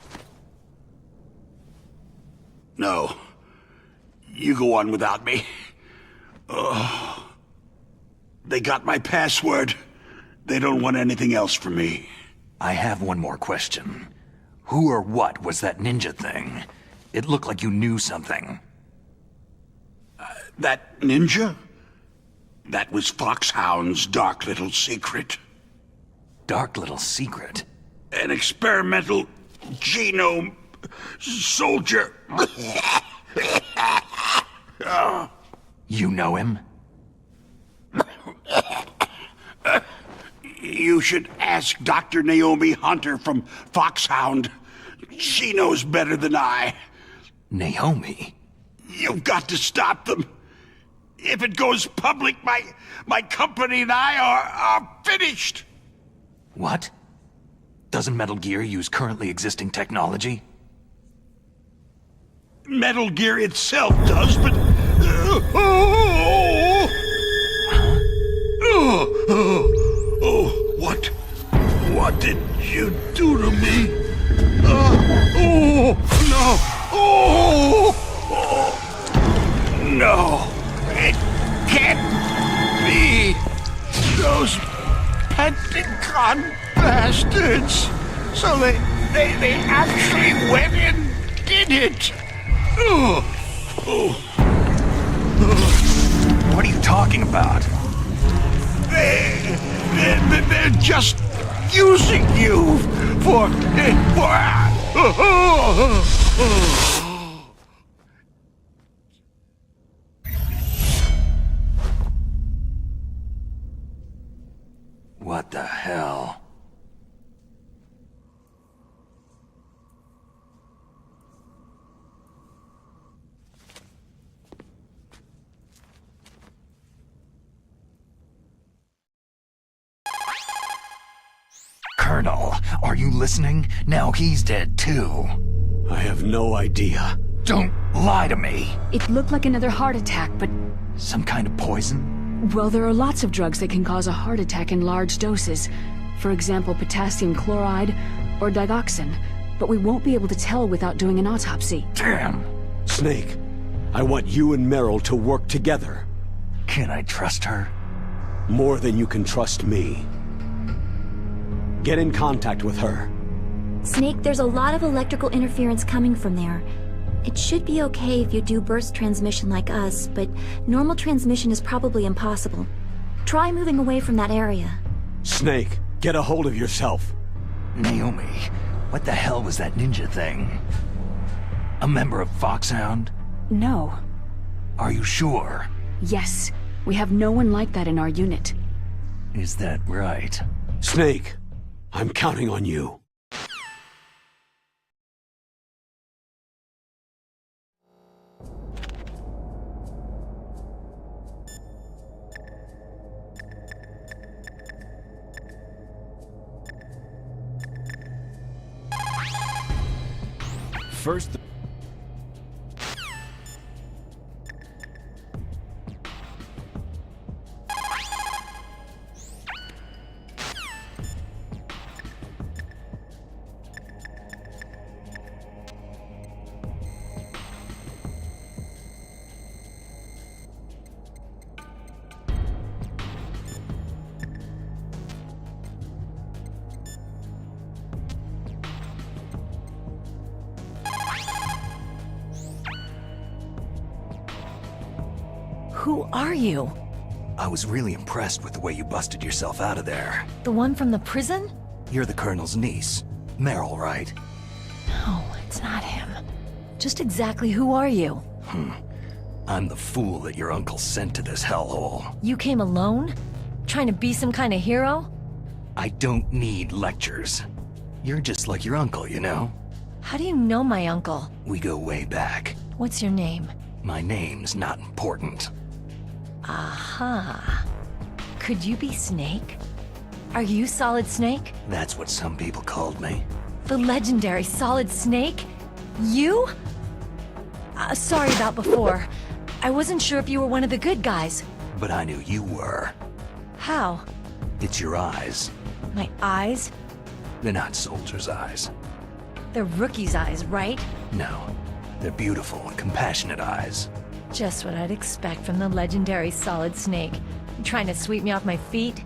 No. You go on without me. They got my password. They don't want anything else from me. I have one more question. Who or what was that ninja thing? It looked like you knew something. That ninja? That was Foxhound's dark little secret. Dark little secret? An experimental genome soldier. You know him? You should ask Dr. Naomi Hunter from Foxhound. She knows better than I. Naomi? You've got to stop them. If it goes public, my company and I are finished. What? Doesn't Metal Gear use currently existing technology? Metal Gear itself does, but... What did you do to me? No! It can't be! Those Pentagon bastards! So they actually went and did it! What are you talking about? They're just using you for... What the hell? Colonel, are you listening? Now he's dead too. I have no idea. Don't lie to me. It looked like another heart attack, but... Some kind of poison? Well, there are lots of drugs that can cause a heart attack in large doses. For example, potassium chloride or digoxin. But we won't be able to tell without doing an autopsy. Damn. Snake, I want you and Meryl to work together. Can I trust her? More than you can trust me. Get in contact with her. Snake, there's a lot of electrical interference coming from there. It should be okay if you do burst transmission like us, but normal transmission is probably impossible. Try moving away from that area. Snake, get a hold of yourself. Naomi, what the hell was that ninja thing? A member of Foxhound? No. Are you sure? Yes. We have no one like that in our unit. Is that right? Snake, I'm counting on you. First... Who are you? I was really impressed with the way you busted yourself out of there. The one from the prison? You're the Colonel's niece. Meryl, right? No, it's not him. Just exactly who are you? I'm the fool that your uncle sent to this hellhole. You came alone? Trying to be some kind of hero? I don't need lectures. You're just like your uncle, you know? How do you know my uncle? We go way back. What's your name? My name's not important. Aha. Could you be Snake? Are you Solid Snake? That's what some people called me. The legendary Solid Snake? You? Sorry about before. I wasn't sure if you were one of the good guys. But I knew you were. How? It's your eyes. My eyes? They're not soldiers' eyes. They're rookie's eyes, right? No. They're beautiful and compassionate eyes. Just what I'd expect from the legendary Solid Snake. You trying to sweep me off my feet?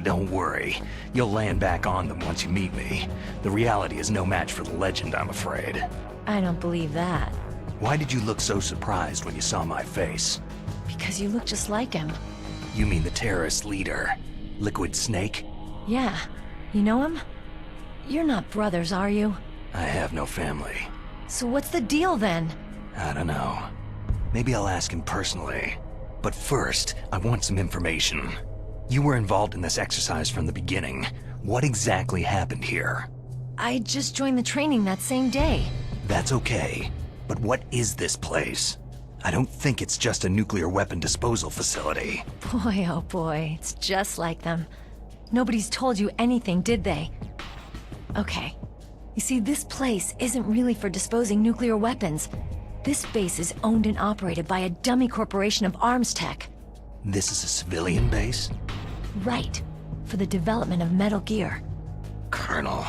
Don't worry. You'll land back on them once you meet me. The reality is no match for the legend, I'm afraid. I don't believe that. Why did you look so surprised when you saw my face? Because you look just like him. You mean the terrorist leader, Liquid Snake? Yeah. You know him? You're not brothers, are you? I have no family. So what's the deal then? I don't know. Maybe I'll ask him personally. But first, I want some information. You were involved in this exercise from the beginning. What exactly happened here? I just joined the training that same day. That's okay. But what is this place? I don't think it's just a nuclear weapon disposal facility. Boy, oh boy, it's just like them. Nobody's told you anything, did they? Okay. You see, this place isn't really for disposing nuclear weapons. This base is owned and operated by a dummy corporation of arms tech. This is a civilian base? Right. For the development of Metal Gear. Colonel.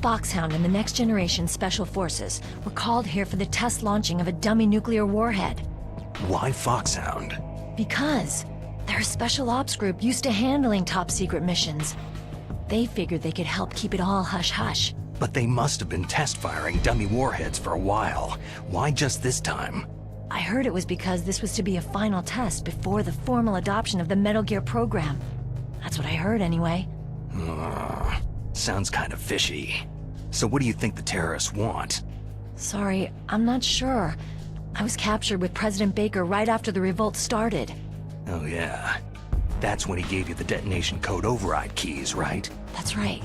Foxhound and the Next Generation Special Forces were called here for the test launching of a dummy nuclear warhead. Why Foxhound? Because they're a special ops group used to handling top-secret missions. They figured they could help keep it all hush-hush. But they must have been test-firing dummy warheads for a while. Why just this time? I heard it was because this was to be a final test before the formal adoption of the Metal Gear program. That's what I heard anyway. Sounds kind of fishy. So what do you think the terrorists want? Sorry, I'm not sure. I was captured with President Baker right after the revolt started. Oh yeah. That's when he gave you the detonation code override keys, right? That's right.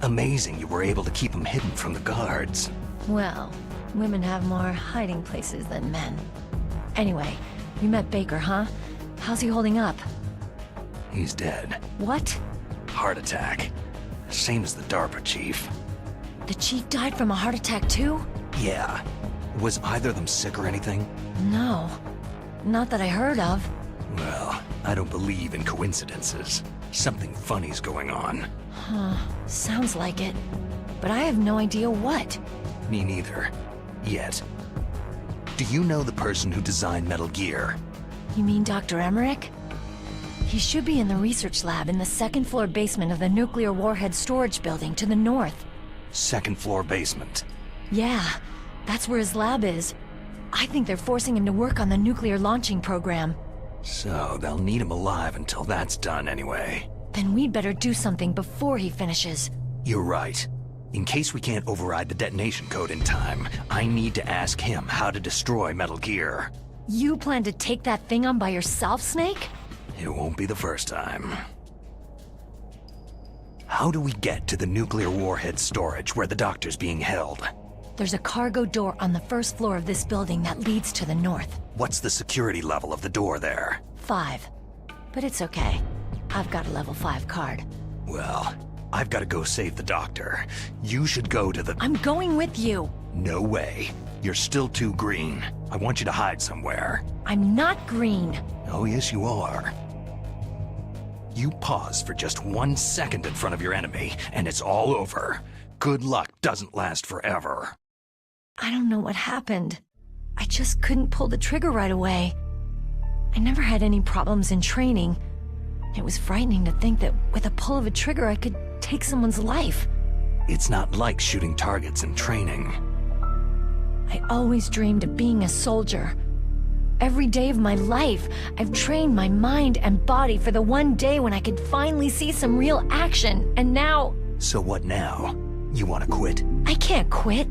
Amazing you were able to keep them hidden from the guards. Well, women have more hiding places than men. Anyway, you met Baker, huh? How's he holding up? He's dead. What? Heart attack. Same as the DARPA chief. The chief died from a heart attack too? Yeah. Was either of them sick or anything? No. Not that I heard of. Well, I don't believe in coincidences. Something funny's going on. Huh. Sounds like it. But I have no idea what. Me neither. Yet. Do you know the person who designed Metal Gear? You mean Dr. Emmerich? He should be in the research lab in the second-floor basement of the nuclear warhead storage building to the north. Second floor basement. Yeah, that's where his lab is. I think they're forcing him to work on the nuclear launching program. So they'll need him alive until that's done anyway. Then we'd better do something before he finishes. You're right. In case we can't override the detonation code in time, I need to ask him how to destroy Metal Gear. You plan to take that thing on by yourself, Snake? It won't be the first time. How do we get to the nuclear warhead storage where the doctor's being held? There's a cargo door on the first floor of this building that leads to the north. What's the security level of the door there? 5. But it's okay. I've got a level 5 card. Well, I've got to go save the doctor. You should go to the... I'm going with you! No way. You're still too green. I want you to hide somewhere. I'm not green. Oh, yes, you are. You pause for just 1 second in front of your enemy, and it's all over. Good luck doesn't last forever. I don't know what happened. I just couldn't pull the trigger right away. I never had any problems in training. It was frightening to think that with a pull of a trigger I could take someone's life. It's not like shooting targets in training. I always dreamed of being a soldier. Every day of my life, I've trained my mind and body for the one day when I could finally see some real action, and now... So what now? You want to quit? I can't quit.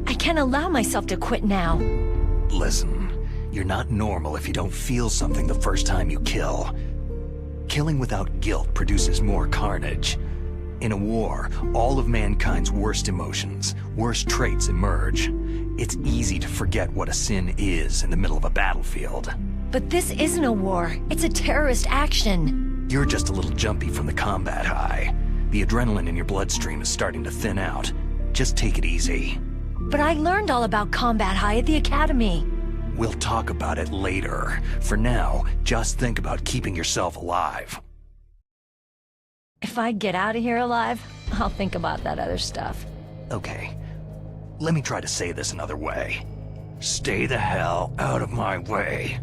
I can't allow myself to quit now. Listen, you're not normal if you don't feel something the first time you kill. Killing without guilt produces more carnage. In a war, all of mankind's worst emotions, worst traits emerge. It's easy to forget what a sin is in the middle of a battlefield. But this isn't a war. It's a terrorist action. You're just a little jumpy from the combat high. The adrenaline in your bloodstream is starting to thin out. Just take it easy. But I learned all about combat high at the academy. We'll talk about it later. For now, just think about keeping yourself alive. If I get out of here alive, I'll think about that other stuff. Okay, let me try to say this another way. Stay the hell out of my way.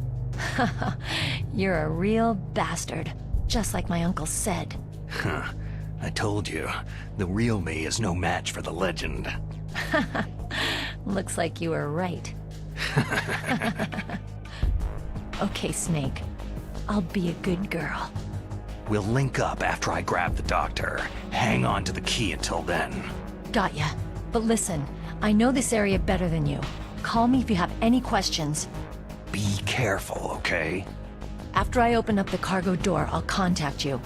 You're a real bastard, just like my uncle said. Huh. I told you, the real me is no match for the legend. Looks like you were right. Okay, Snake. I'll be a good girl. We'll link up after I grab the doctor. Hang on to the key until then. Got ya. But listen, I know this area better than you. Call me if you have any questions. Be careful, okay? After I open up the cargo door, I'll contact you.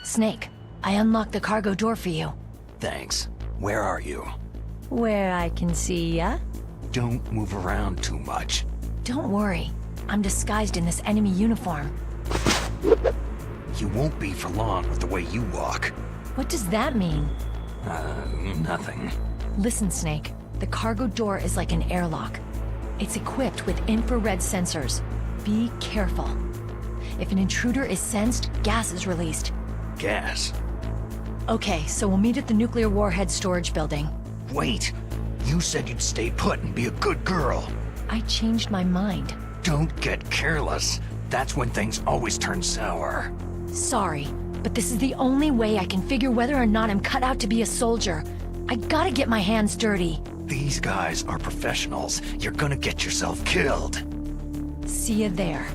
Snake, I unlocked the cargo door for you. Thanks. Where are you? Where I can see ya? Don't move around too much. Don't worry. I'm disguised in this enemy uniform. You won't be for long with the way you walk. What does that mean? Nothing. Listen, Snake. The cargo door is like an airlock. It's equipped with infrared sensors. Be careful. If an intruder is sensed, gas is released. Gas? Okay, so we'll meet at the nuclear warhead storage building. Wait! You said you'd stay put and be a good girl. I changed my mind. Don't get careless. That's when things always turn sour. Sorry, but this is the only way I can figure whether or not I'm cut out to be a soldier. I gotta get my hands dirty. These guys are professionals. You're gonna get yourself killed. See you there.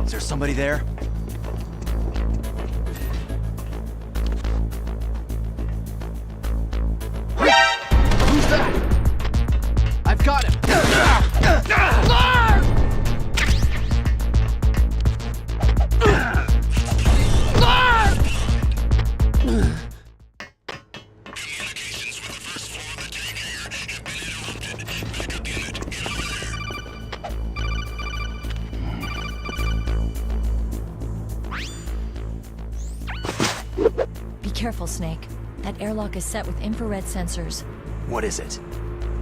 Is there somebody there? Who's that? I've got him! Communications with the first floor of the tank hangar have been interrupted. Backup unit, get over there. Be careful, Snake. That airlock is set with infrared sensors. What is it?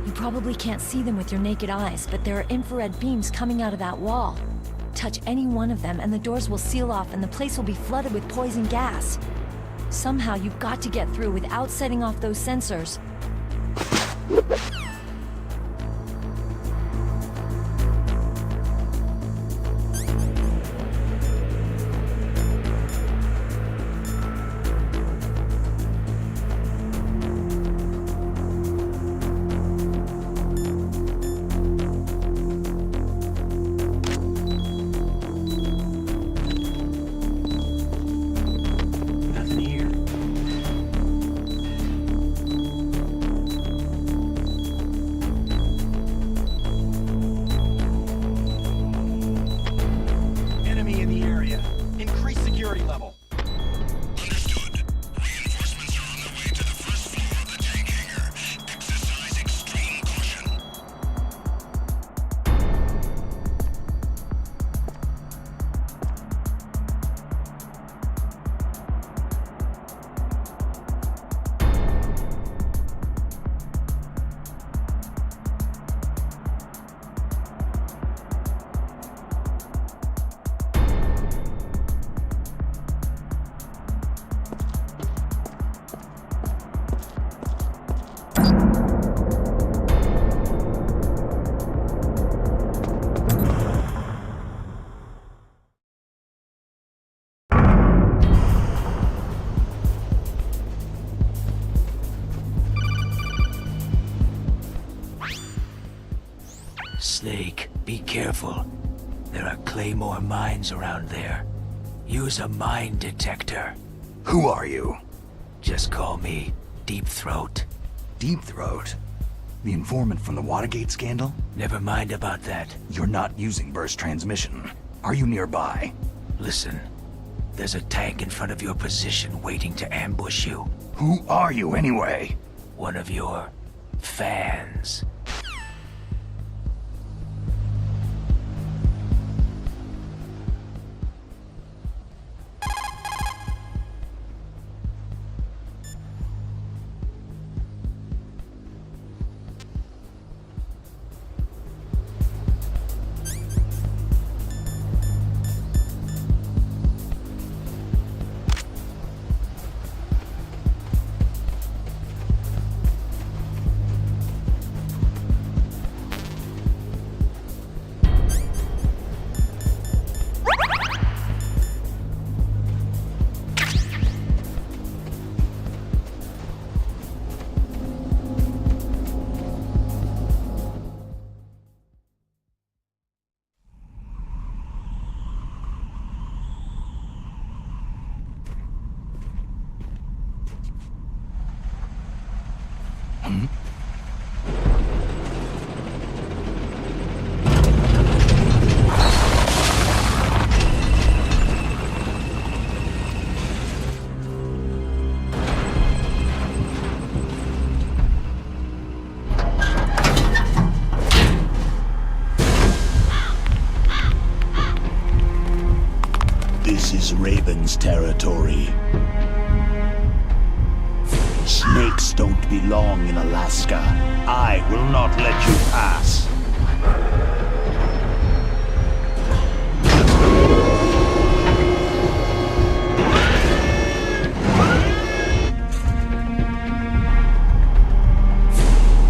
You probably can't see them with your naked eyes, but there are infrared beams coming out of that wall. Touch any one of them and the doors will seal off and the place will be flooded with poison gas. Somehow you've got to get through without setting off those sensors. Nothing here. Enemy in the area. Increase security level. Understood. Reinforcements are on their way to the first floor of the tank hangar. Exercise extreme caution. Snake, be careful. There are Claymore mines around there. Use a mine detector. Who are you? Just call me Deep Throat. Deep Throat? The informant from the Watergate scandal? Never mind about that. You're not using burst transmission. Are you nearby? Listen, there's a tank in front of your position waiting to ambush you. Who are you anyway? One of your fans. This is Raven's territory. Snakes don't belong in Alaska. I will not let you pass.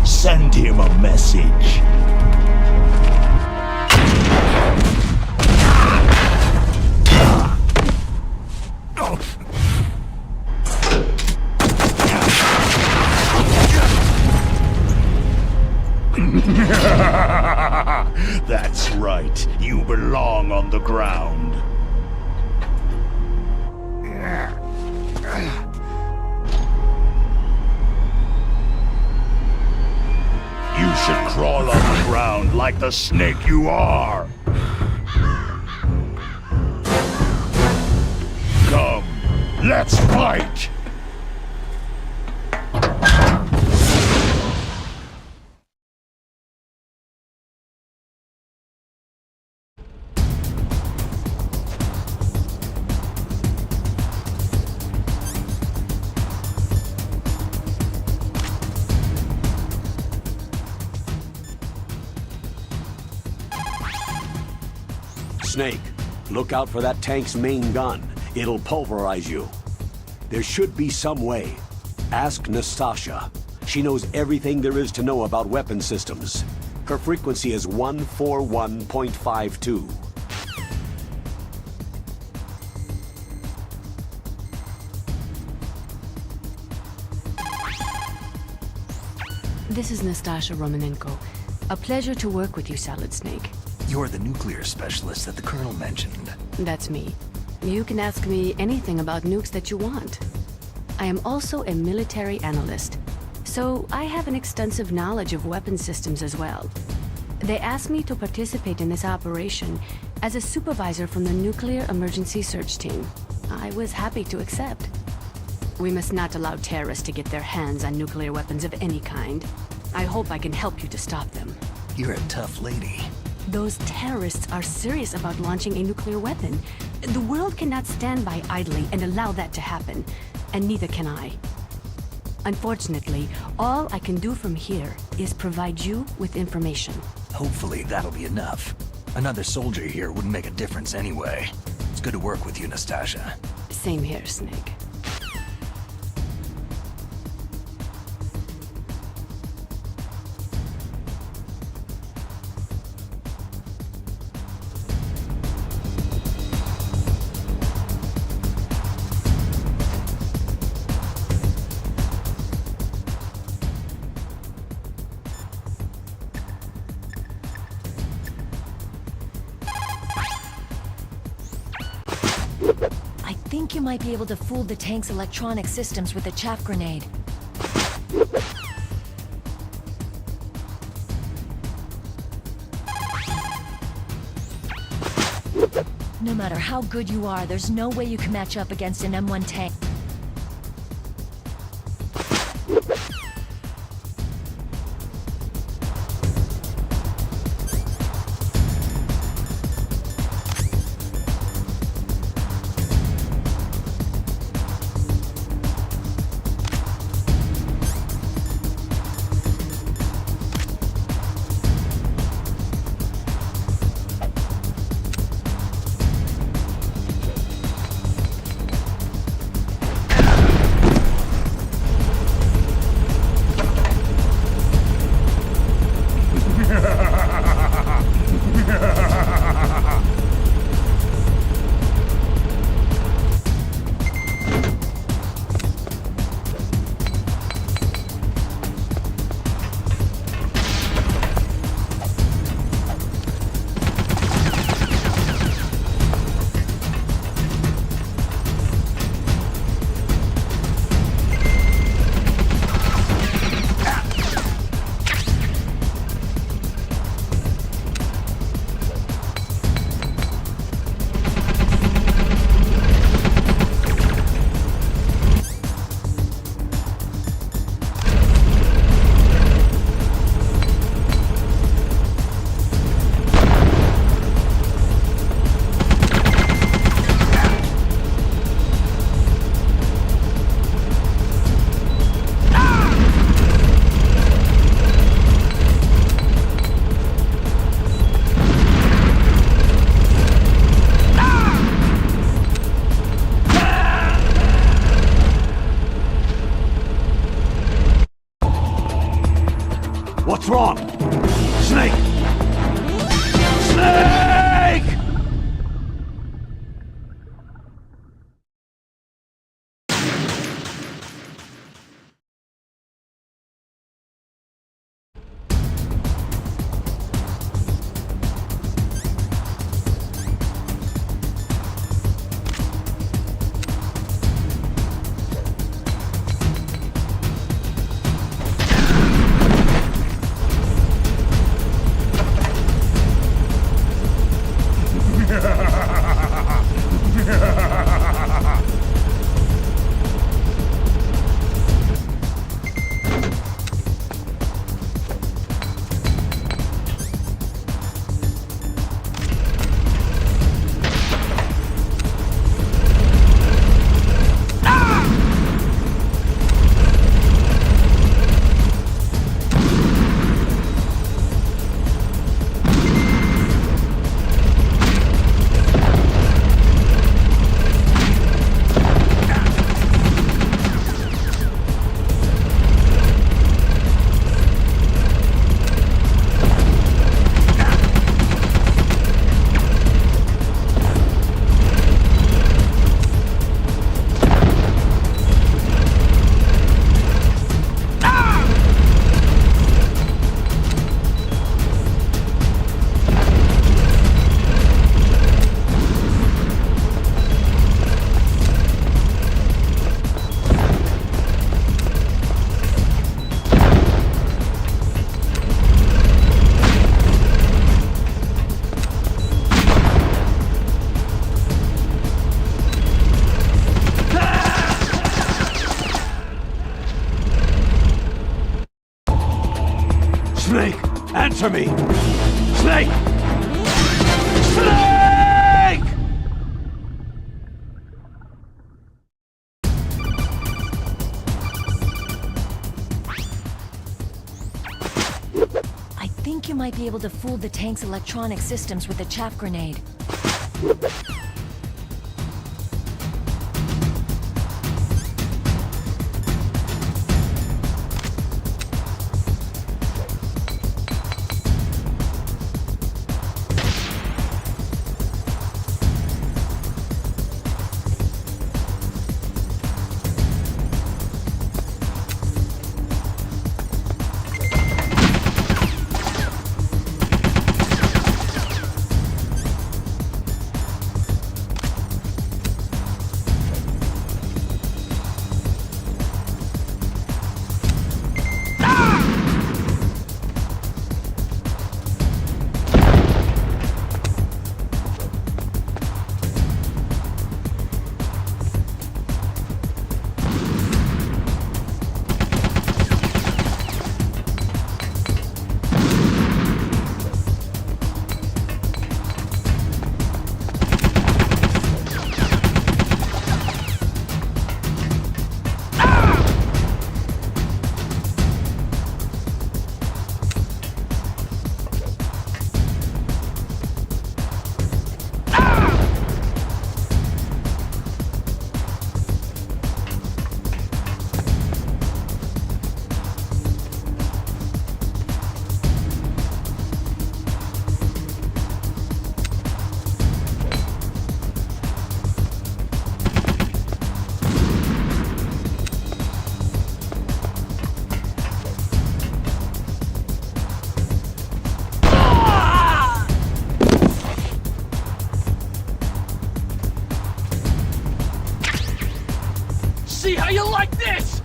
Send him a message. You should crawl on the ground like the snake you are. Come, let's fight! Snake, look out for that tank's main gun. It'll pulverize you. There should be some way. Ask Nastasha. She knows everything there is to know about weapon systems. Her frequency is 141.52. This is Nastasha Romanenko. A pleasure to work with you, Solid Snake. You're the nuclear specialist that the Colonel mentioned. That's me. You can ask me anything about nukes that you want. I am also a military analyst, so I have an extensive knowledge of weapon systems as well. They asked me to participate in this operation as a supervisor from the Nuclear Emergency Search Team. I was happy to accept. We must not allow terrorists to get their hands on nuclear weapons of any kind. I hope I can help you to stop them. You're a tough lady. Those terrorists are serious about launching a nuclear weapon. The world cannot stand by idly and allow that to happen, and neither can I. Unfortunately, all I can do from here is provide you with information. Hopefully that'll be enough. Another soldier here wouldn't make a difference anyway. It's good to work with you, Nastasha. Same here, Snake. I think you might be able to fool the tank's electronic systems with a chaff grenade. No matter how good you are, there's no way you can match up against an M1 tank. Answer me! Snake! Snake! I think you might be able to fool the tank's electronic systems with the chaff grenade. See how you like this?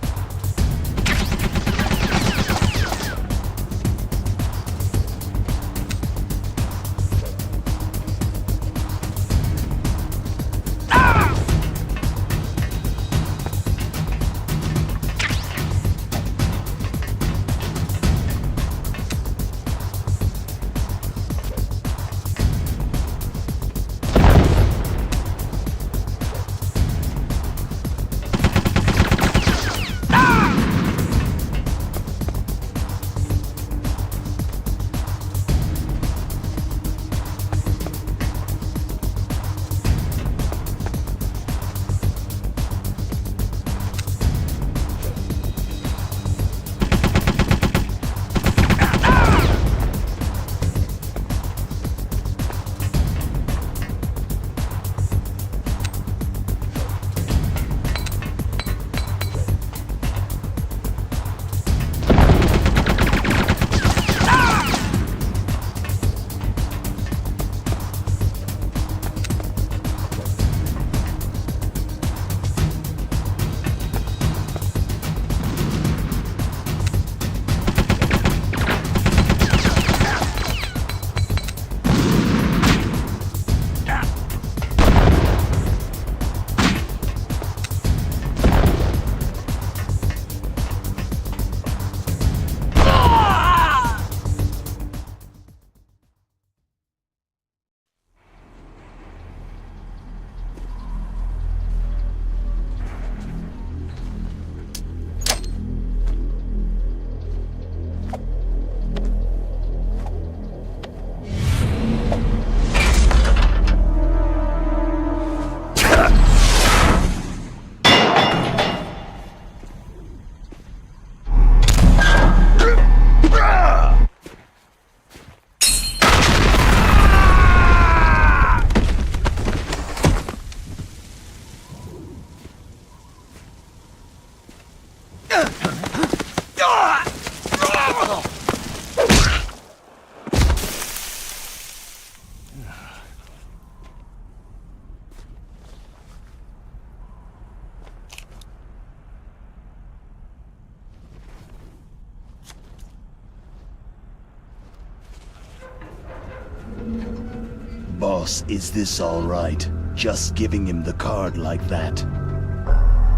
Boss, is this all right? Just giving him the card like that?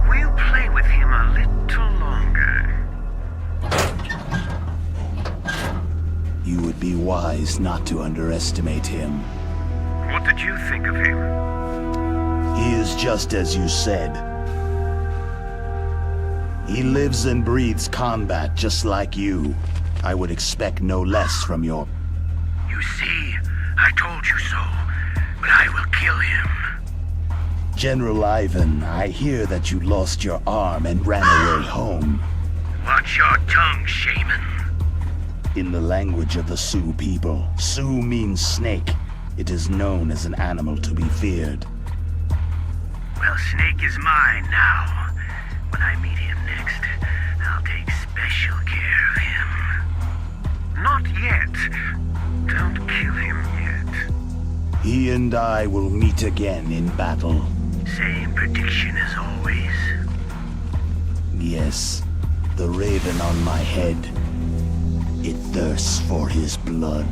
We'll play with him a little longer. You would be wise not to underestimate him. What did you think of him? He is just as you said. He lives and breathes combat just like you. I would expect no less from your... You see, I told you so, but I will kill him. General Ivan, I hear that you lost your arm and ran away home. Watch your tongue, shaman. In the language of the Sioux people, Sioux means snake. It is known as an animal to be feared. Well, Snake is mine now. When I meet him next, I'll take special care of him. Not yet. Don't kill him yet. He and I will meet again in battle. Same prediction as always. Yes, the raven on my head. It thirsts for his blood.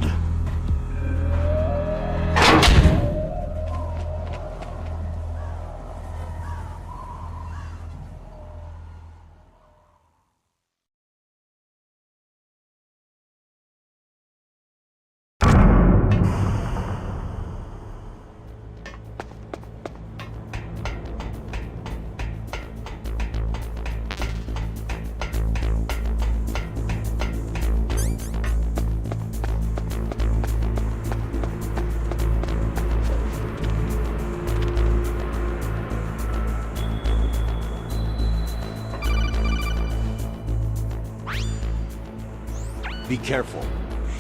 Be careful.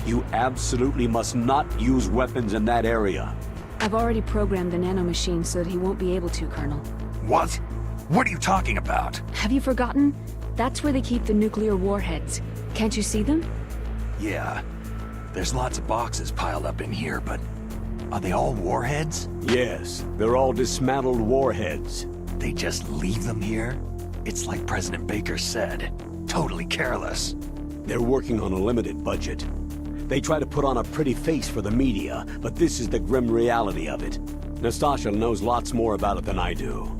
You absolutely must not use weapons in that area. I've already programmed the nanomachine so that he won't be able to, Colonel. What? What are you talking about? Have you forgotten? That's where they keep the nuclear warheads. Can't you see them? Yeah. There's lots of boxes piled up in here, but... are they all warheads? Yes, they're all dismantled warheads. They just leave them here? It's like President Baker said. Totally careless. They're working on a limited budget. They try to put on a pretty face for the media, but this is the grim reality of it. Nastasha knows lots more about it than I do.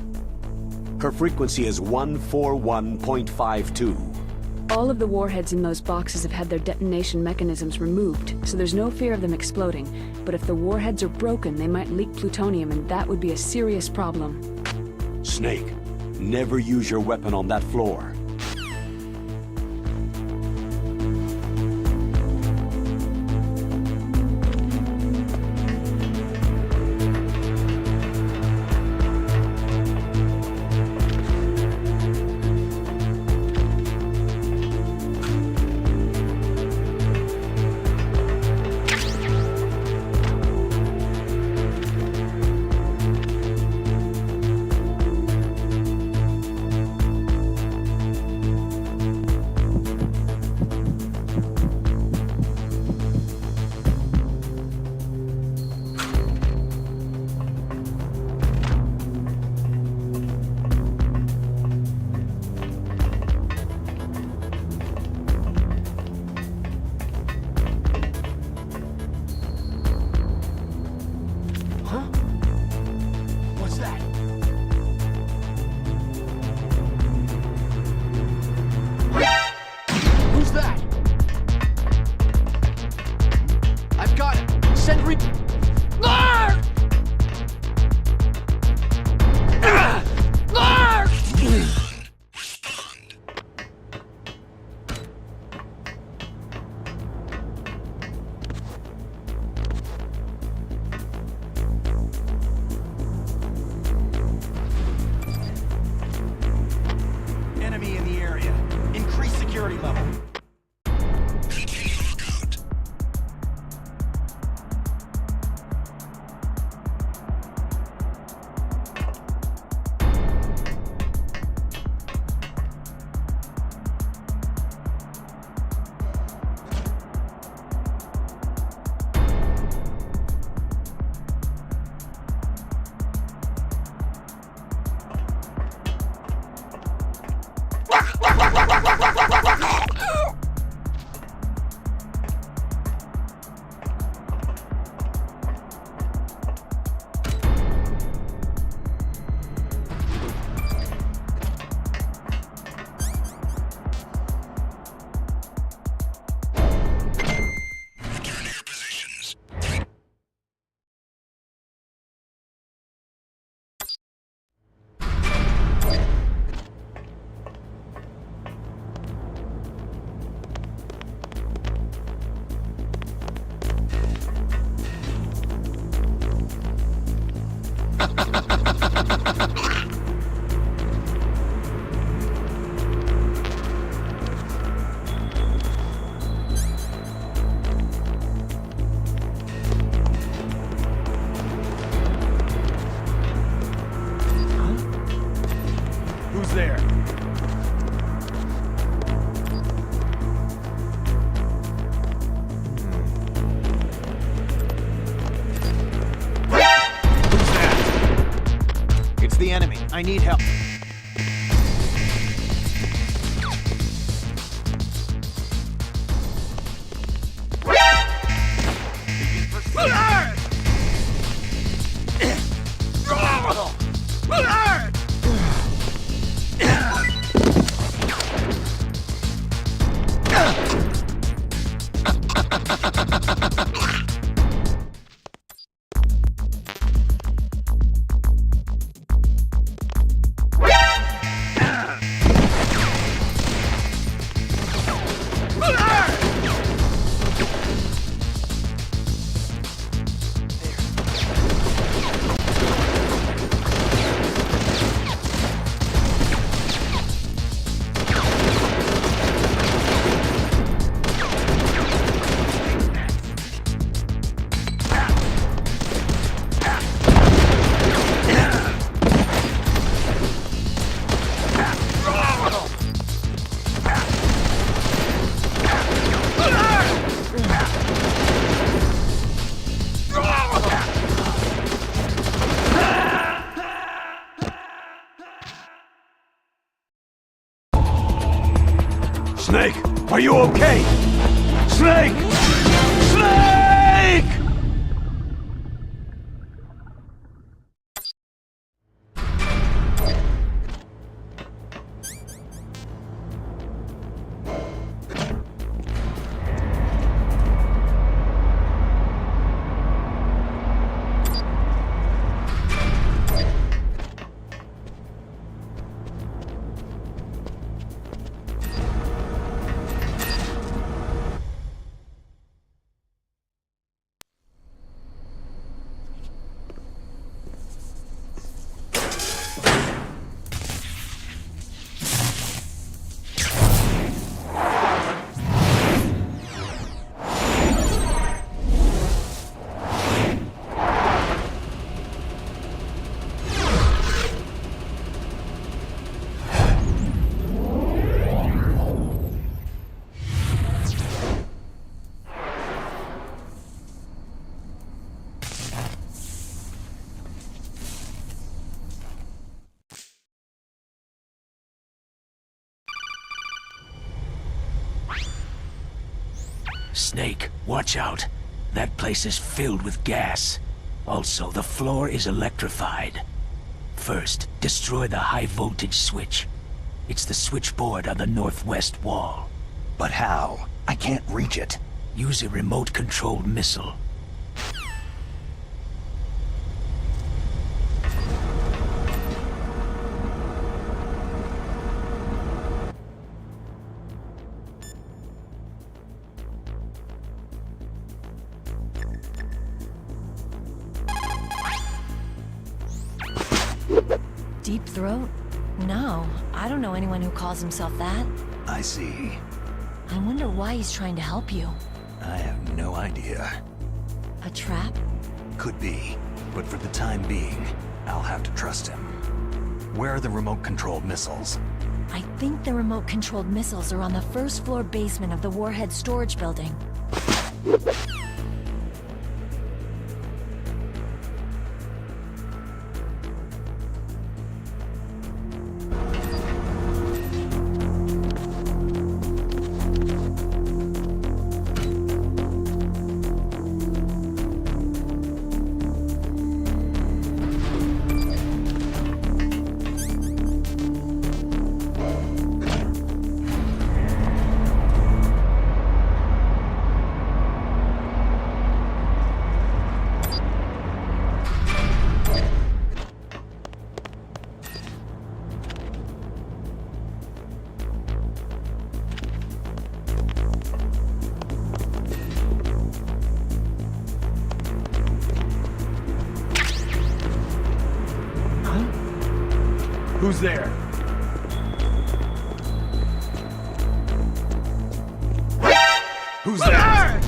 Her frequency is 141.52. All of the warheads in those boxes have had their detonation mechanisms removed, so there's no fear of them exploding. But if the warheads are broken, they might leak plutonium, and that would be a serious problem. Snake, never use your weapon on that floor. Who's there? Who's that? It's the enemy. I need help. Snake, are you okay? Snake! Snake! Snake, watch out. That place is filled with gas. Also, the floor is electrified. First, destroy the high-voltage switch. It's the switchboard on the northwest wall. But how? I can't reach it. Use a remote-controlled missile. Deep throat? No, I don't know anyone who calls himself that. I see. I wonder why he's trying to help you. I have no idea. A trap? Could be, but for the time being, I'll have to trust him. Where are the remote-controlled missiles? I think the remote-controlled missiles are on the first floor basement of the Warhead storage building. Who's there? Who's there?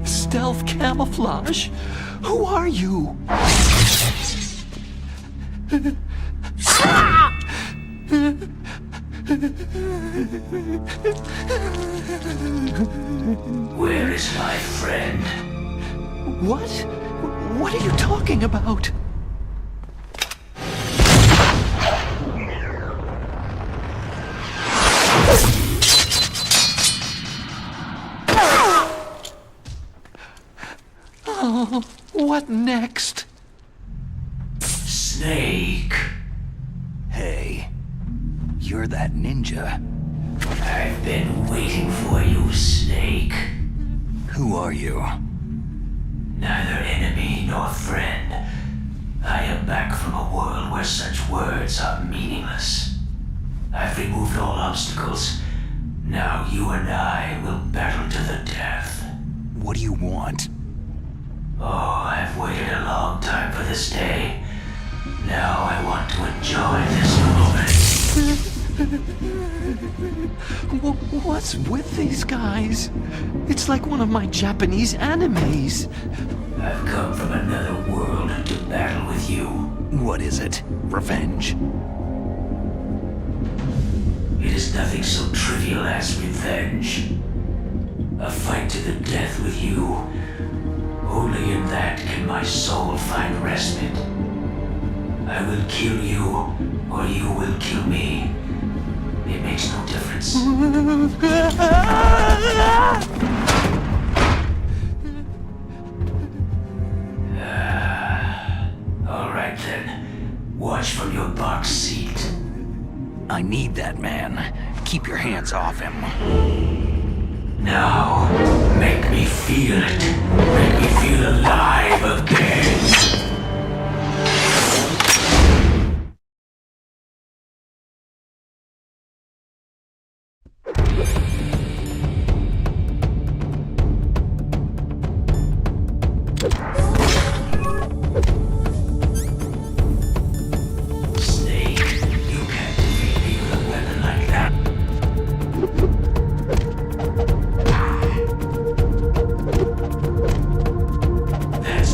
Stealth camouflage? Who are you? Where is my friend? What? What are you talking about? Oh, what next? Snake. Hey, you're that ninja. I've been waiting for you, Snake. Who are you? Neither enemy nor friend. I am back from a world where such words are meaningless. I've removed all obstacles. Now you and I will battle to the death. What do you want? Oh, I've waited a long time for this day. Now I want to enjoy this moment. What's with these guys? It's like one of my Japanese animes. I've come from another world to battle with you. What is it? Revenge? It is nothing so trivial as revenge. A fight to the death with you. Only in that can my soul find respite. I will kill you, or you will kill me. It makes no difference. All right then. Watch from your box seat. I need that man. Keep your hands off him. Now, make me feel it. Make me feel alive again. Snake, you can't defeat me with a weapon like that. That's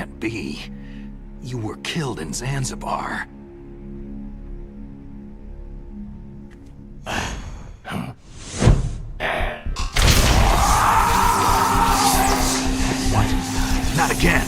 can't be. You were killed in Zanzibar. What? Not again!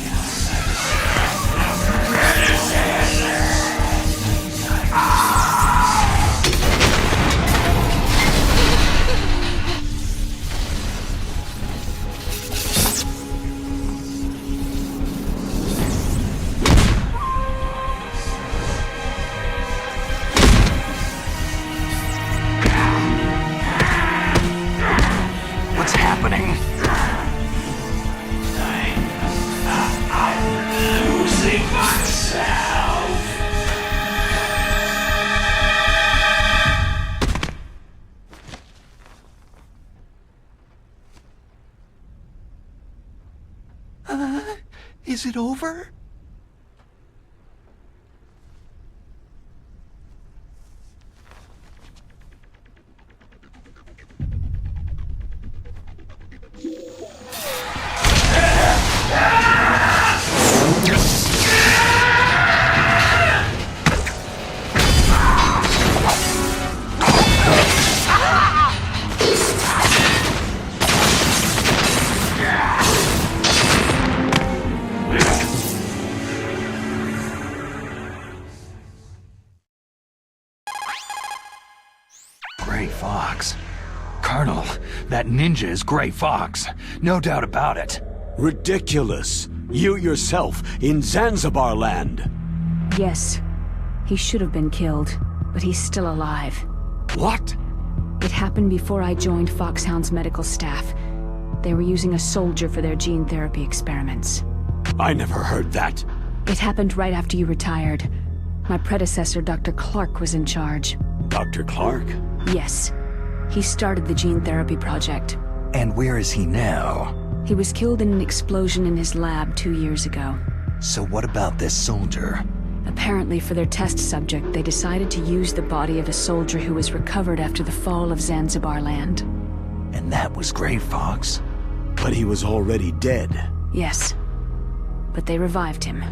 What's happening? I'm losing myself. Is it over? Gray Fox. Colonel, that ninja is Gray Fox. No doubt about it. Ridiculous. You yourself in Zanzibar land. Yes. He should have been killed, but he's still alive. What? It happened before I joined Foxhound's medical staff. They were using a soldier for their gene therapy experiments. I never heard that. It happened right after you retired. My predecessor, Dr. Clark, was in charge. Dr. Clark? Yes. He started the gene therapy project. And where is he now? He was killed in an explosion in his lab 2 years ago. So what about this soldier? Apparently, for their test subject, they decided to use the body of a soldier who was recovered after the fall of Zanzibar land. And that was Gray Fox? But he was already dead. Yes. But they revived him.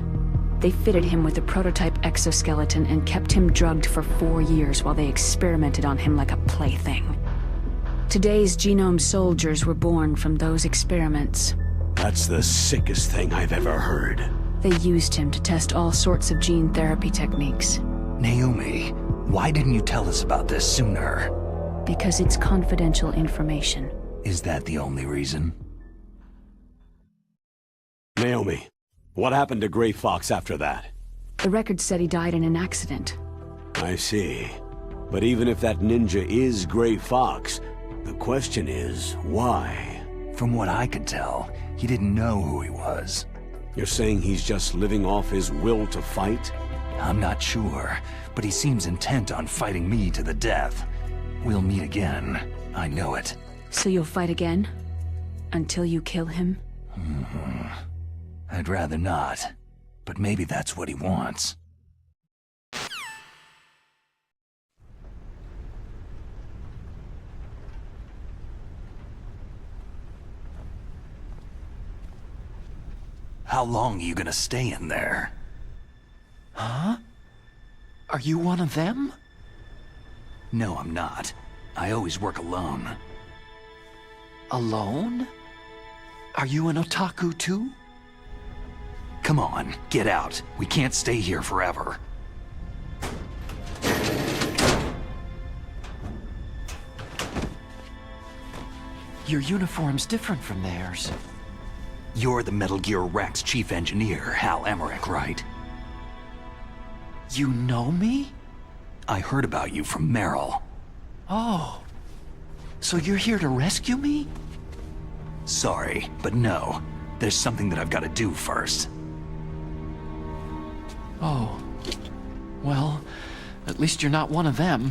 They fitted him with a prototype exoskeleton and kept him drugged for 4 years while they experimented on him like a plaything. Today's genome soldiers were born from those experiments. That's the sickest thing I've ever heard. They used him to test all sorts of gene therapy techniques. Naomi, why didn't you tell us about this sooner? Because it's confidential information. Is that the only reason? Naomi, what happened to Gray Fox after that? The record said he died in an accident. I see. But even if that ninja is Gray Fox, the question is, why? From what I could tell, he didn't know who he was. You're saying he's just living off his will to fight? I'm not sure, but he seems intent on fighting me to the death. We'll meet again. I know it. So you'll fight again? Until you kill him? I'd rather not, but maybe that's what he wants. How long are you gonna stay in there? Huh? Are you one of them? No, I'm not. I always work alone. Alone? Are you an otaku too? Come on, get out. We can't stay here forever. Your uniform's different from theirs. You're the Metal Gear Rex chief engineer, Hal Emmerich, right? You know me? I heard about you from Meryl. Oh. So you're here to rescue me? Sorry, but no. There's something that I've got to do first. Oh. Well, at least you're not one of them.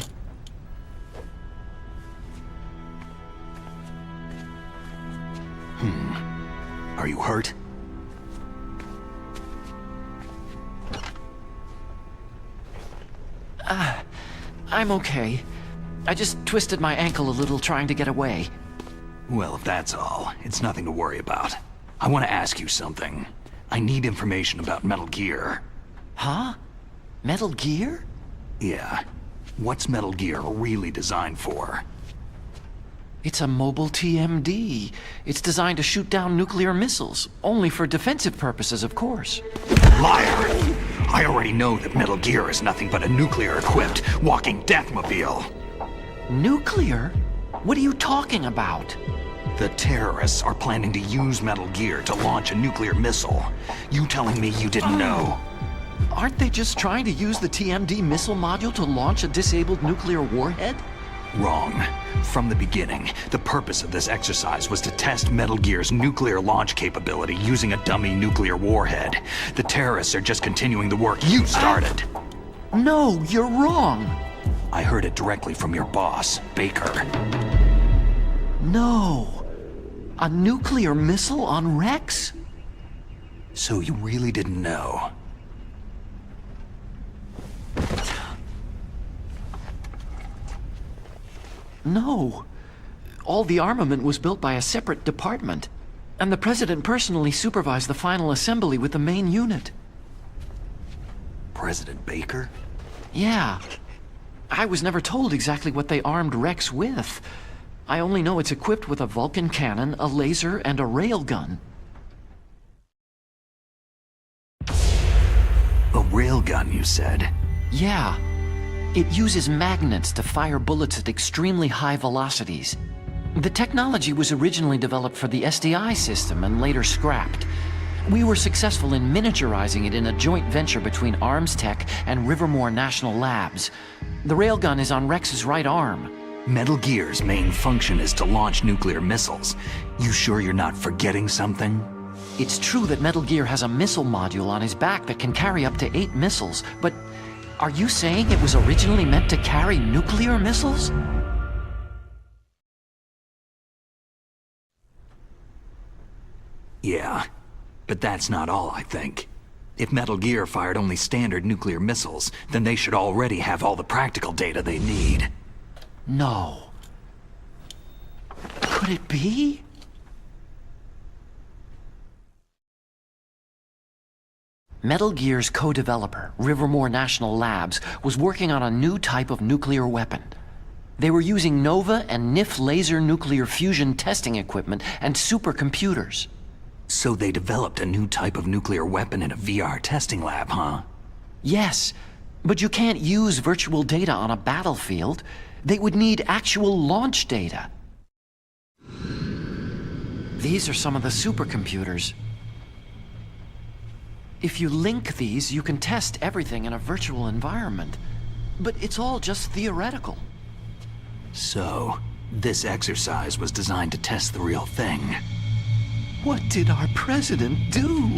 Are you hurt? I'm okay. I just twisted my ankle a little trying to get away. Well, if that's all, it's nothing to worry about. I want to ask you something. I need information about Metal Gear. Huh? Metal Gear? Yeah. What's Metal Gear really designed for? It's a mobile TMD. It's designed to shoot down nuclear missiles. Only for defensive purposes, of course. Liar! I already know that Metal Gear is nothing but a nuclear-equipped walking deathmobile. Nuclear? What are you talking about? The terrorists are planning to use Metal Gear to launch a nuclear missile. You telling me you didn't know? Aren't they just trying to use the TMD missile module to launch a disabled nuclear warhead? Wrong. From the beginning, the purpose of this exercise was to test Metal Gear's nuclear launch capability using a dummy nuclear warhead. The terrorists are just continuing the work you started. No, you're wrong. I heard it directly from your boss, Baker. No. A nuclear missile on Rex? So you really didn't know? No. All the armament was built by a separate department, and the President personally supervised the final assembly with the main unit. President Baker? Yeah. I was never told exactly what they armed Rex with. I only know it's equipped with a Vulcan cannon, a laser, and a railgun. A railgun, you said? Yeah. It uses magnets to fire bullets at extremely high velocities. The technology was originally developed for the SDI system and later scrapped. We were successful in miniaturizing it in a joint venture between Arms Tech and Rivermore National Labs. The railgun is on Rex's right arm. Metal Gear's main function is to launch nuclear missiles. You sure you're not forgetting something? It's true that Metal Gear has a missile module on his back that can carry up to 8 missiles, but are you saying it was originally meant to carry nuclear missiles? Yeah, but that's not all, I think. If Metal Gear fired only standard nuclear missiles, then they should already have all the practical data they need. No. Could it be? Metal Gear's co-developer, Rivermore National Labs, was working on a new type of nuclear weapon. They were using NOVA and NIF laser nuclear fusion testing equipment and supercomputers. So they developed a new type of nuclear weapon in a VR testing lab, huh? Yes, but you can't use virtual data on a battlefield. They would need actual launch data. These are some of the supercomputers. If you link these, you can test everything in a virtual environment. But it's all just theoretical. So, this exercise was designed to test the real thing. What did our president do?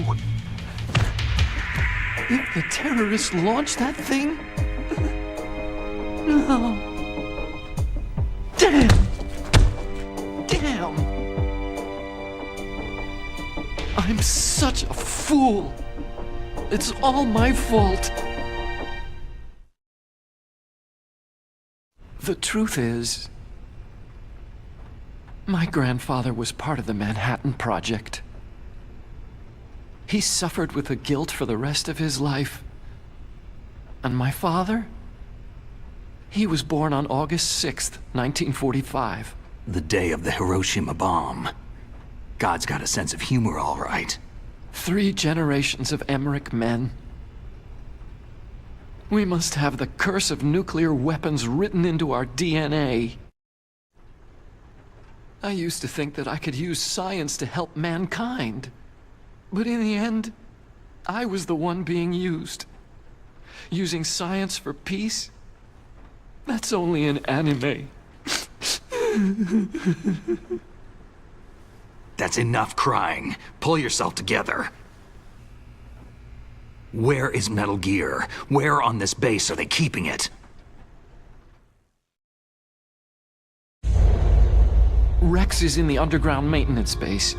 If the terrorists launched that thing? No. Damn! Damn! I'm such a fool! It's all my fault! The truth is, my grandfather was part of the Manhattan Project. He suffered with the guilt for the rest of his life. And my father? He was born on August 6th, 1945. The day of the Hiroshima bomb. God's got a sense of humor, all right. 3 generations of Emmerich men. We must have the curse of nuclear weapons written into our DNA. I used to think that I could use science to help mankind. But in the end, I was the one being used. Using science for peace? That's only an anime. That's enough crying. Pull yourself together. Where is Metal Gear? Where on this base are they keeping it? Rex is in the underground maintenance base.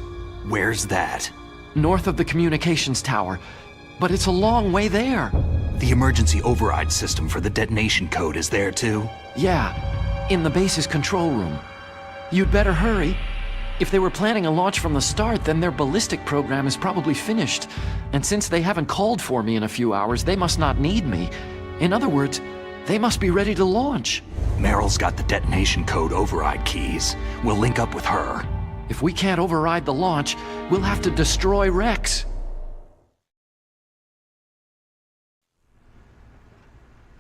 Where's that? North of the communications tower. But it's a long way there. The emergency override system for the detonation code is there too? Yeah, in the base's control room. You'd better hurry. If they were planning a launch from the start, then their ballistic program is probably finished. And since they haven't called for me in a few hours, they must not need me. In other words, they must be ready to launch. Meryl's got the detonation code override keys. We'll link up with her. If we can't override the launch, we'll have to destroy Rex.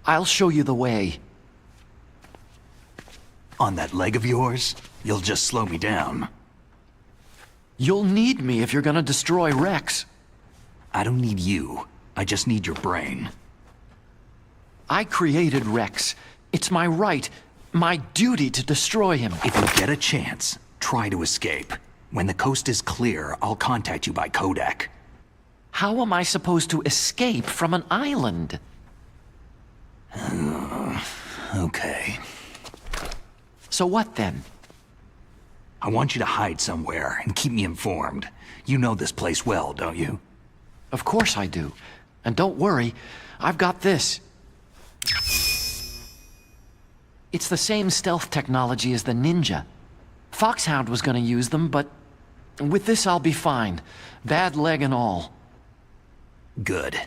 I'll show you the way. On that leg of yours, you'll just slow me down. You'll need me if you're gonna destroy Rex. I don't need you. I just need your brain. I created Rex. It's my right, my duty to destroy him. If you get a chance, try to escape. When the coast is clear, I'll contact you by codec. How am I supposed to escape from an island? Okay. So what then? I want you to hide somewhere and keep me informed. You know this place well, don't you? Of course I do. And don't worry, I've got this. It's the same stealth technology as the Ninja. Foxhound was gonna use them, but with this I'll be fine. Bad leg and all. Good.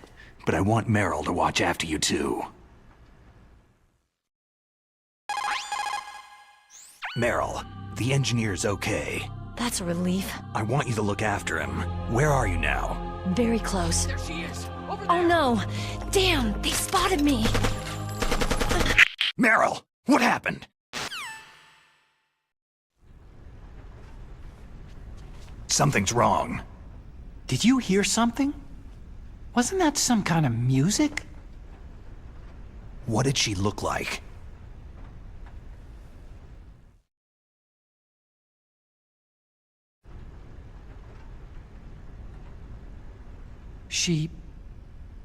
But I want Meryl to watch after you too. Meryl, the engineer's okay. That's a relief. I want you to look after him. Where are you now? Very close. There she is. Over Oh there. no! Damn, they spotted me! Meryl, what happened? Something's wrong. Did you hear something? Wasn't that some kind of music? What did she look like?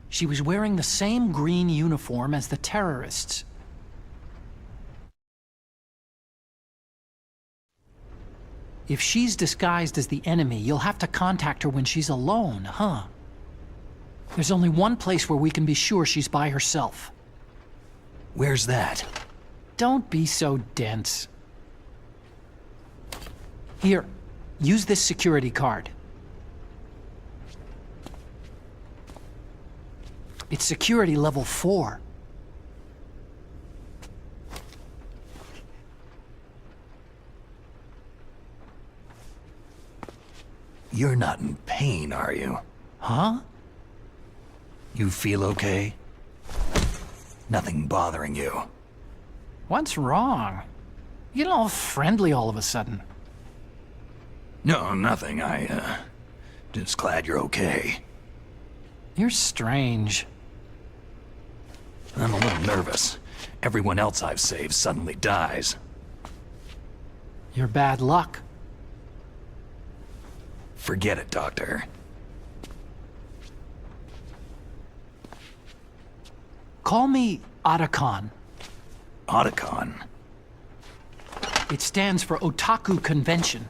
She was wearing the same green uniform as the terrorists. If she's disguised as the enemy, you'll have to contact her when she's alone, huh? There's only one place where we can be sure she's by herself. Where's that? Don't be so dense. Here, use this security card. It's security level 4. You're not in pain, are you? Huh? You feel okay? Nothing bothering you? What's wrong? You get all friendly all of a sudden. No, nothing. Just glad you're okay. You're strange. I'm a little nervous. Everyone else I've saved suddenly dies. You're bad luck. Forget it, Doctor. Call me Otacon. Otacon? It stands for Otaku Convention.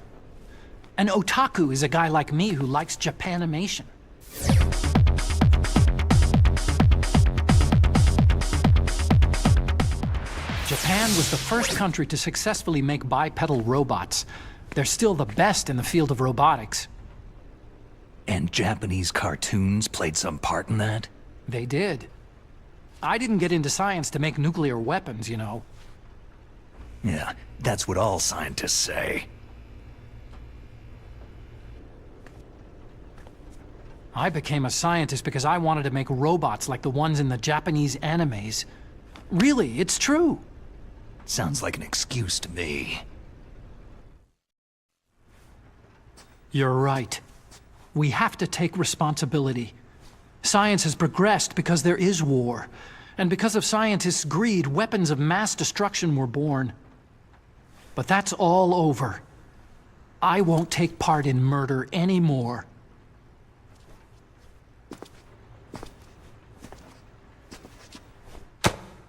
An otaku is a guy like me who likes Japanimation. Japan was the first country to successfully make bipedal robots. They're still the best in the field of robotics. And Japanese cartoons played some part in that? They did. I didn't get into science to make nuclear weapons, you know. Yeah, that's what all scientists say. I became a scientist because I wanted to make robots like the ones in the Japanese animes. Really, it's true. Sounds like an excuse to me. You're right. We have to take responsibility. Science has progressed because there is war. And because of scientists' greed, weapons of mass destruction were born. But that's all over. I won't take part in murder anymore.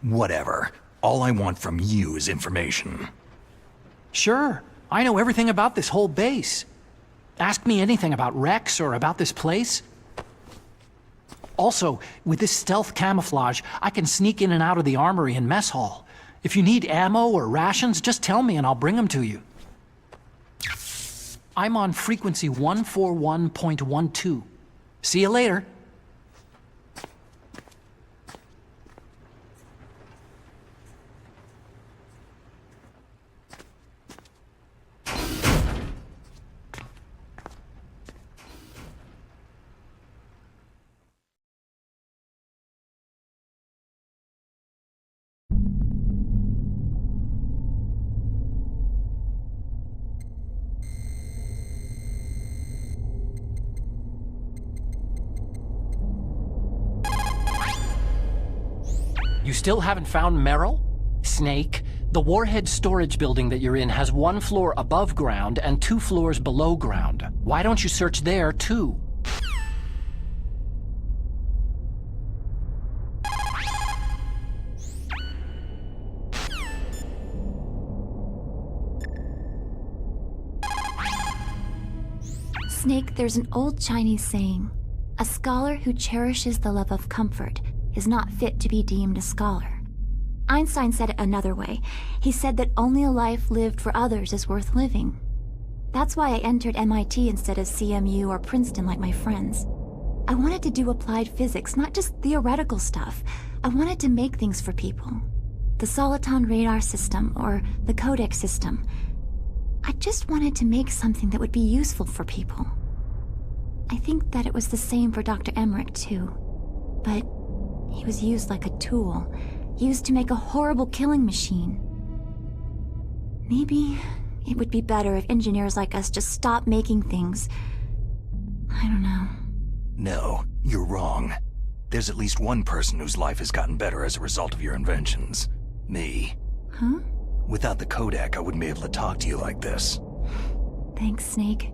Whatever. All I want from you is information. Sure. I know everything about this whole base. Ask me anything about Rex or about this place. Also, with this stealth camouflage, I can sneak in and out of the armory and mess hall. If you need ammo or rations, just tell me and I'll bring them to you. I'm on frequency 141.12. See you later. You still haven't found Merrill? Snake, the warhead storage building that you're in has 1 floor above ground and 2 floors below ground. Why don't you search there, too? Snake, there's an old Chinese saying, "A scholar who cherishes the love of comfort is not fit to be deemed a scholar." Einstein said it another way. He said that only a life lived for others is worth living. That's why I entered MIT instead of CMU or Princeton like my friends. I wanted to do applied physics, not just theoretical stuff. I wanted to make things for people. The Soliton radar system, or the codec system. I just wanted to make something that would be useful for people. I think that it was the same for Dr. Emmerich, too. But he was used like a tool, used to make a horrible killing machine. Maybe it would be better if engineers like us just stopped making things. I don't know. No, you're wrong. There's at least one person whose life has gotten better as a result of your inventions. Me. Huh? Without the codec, I wouldn't be able to talk to you like this. Thanks, Snake.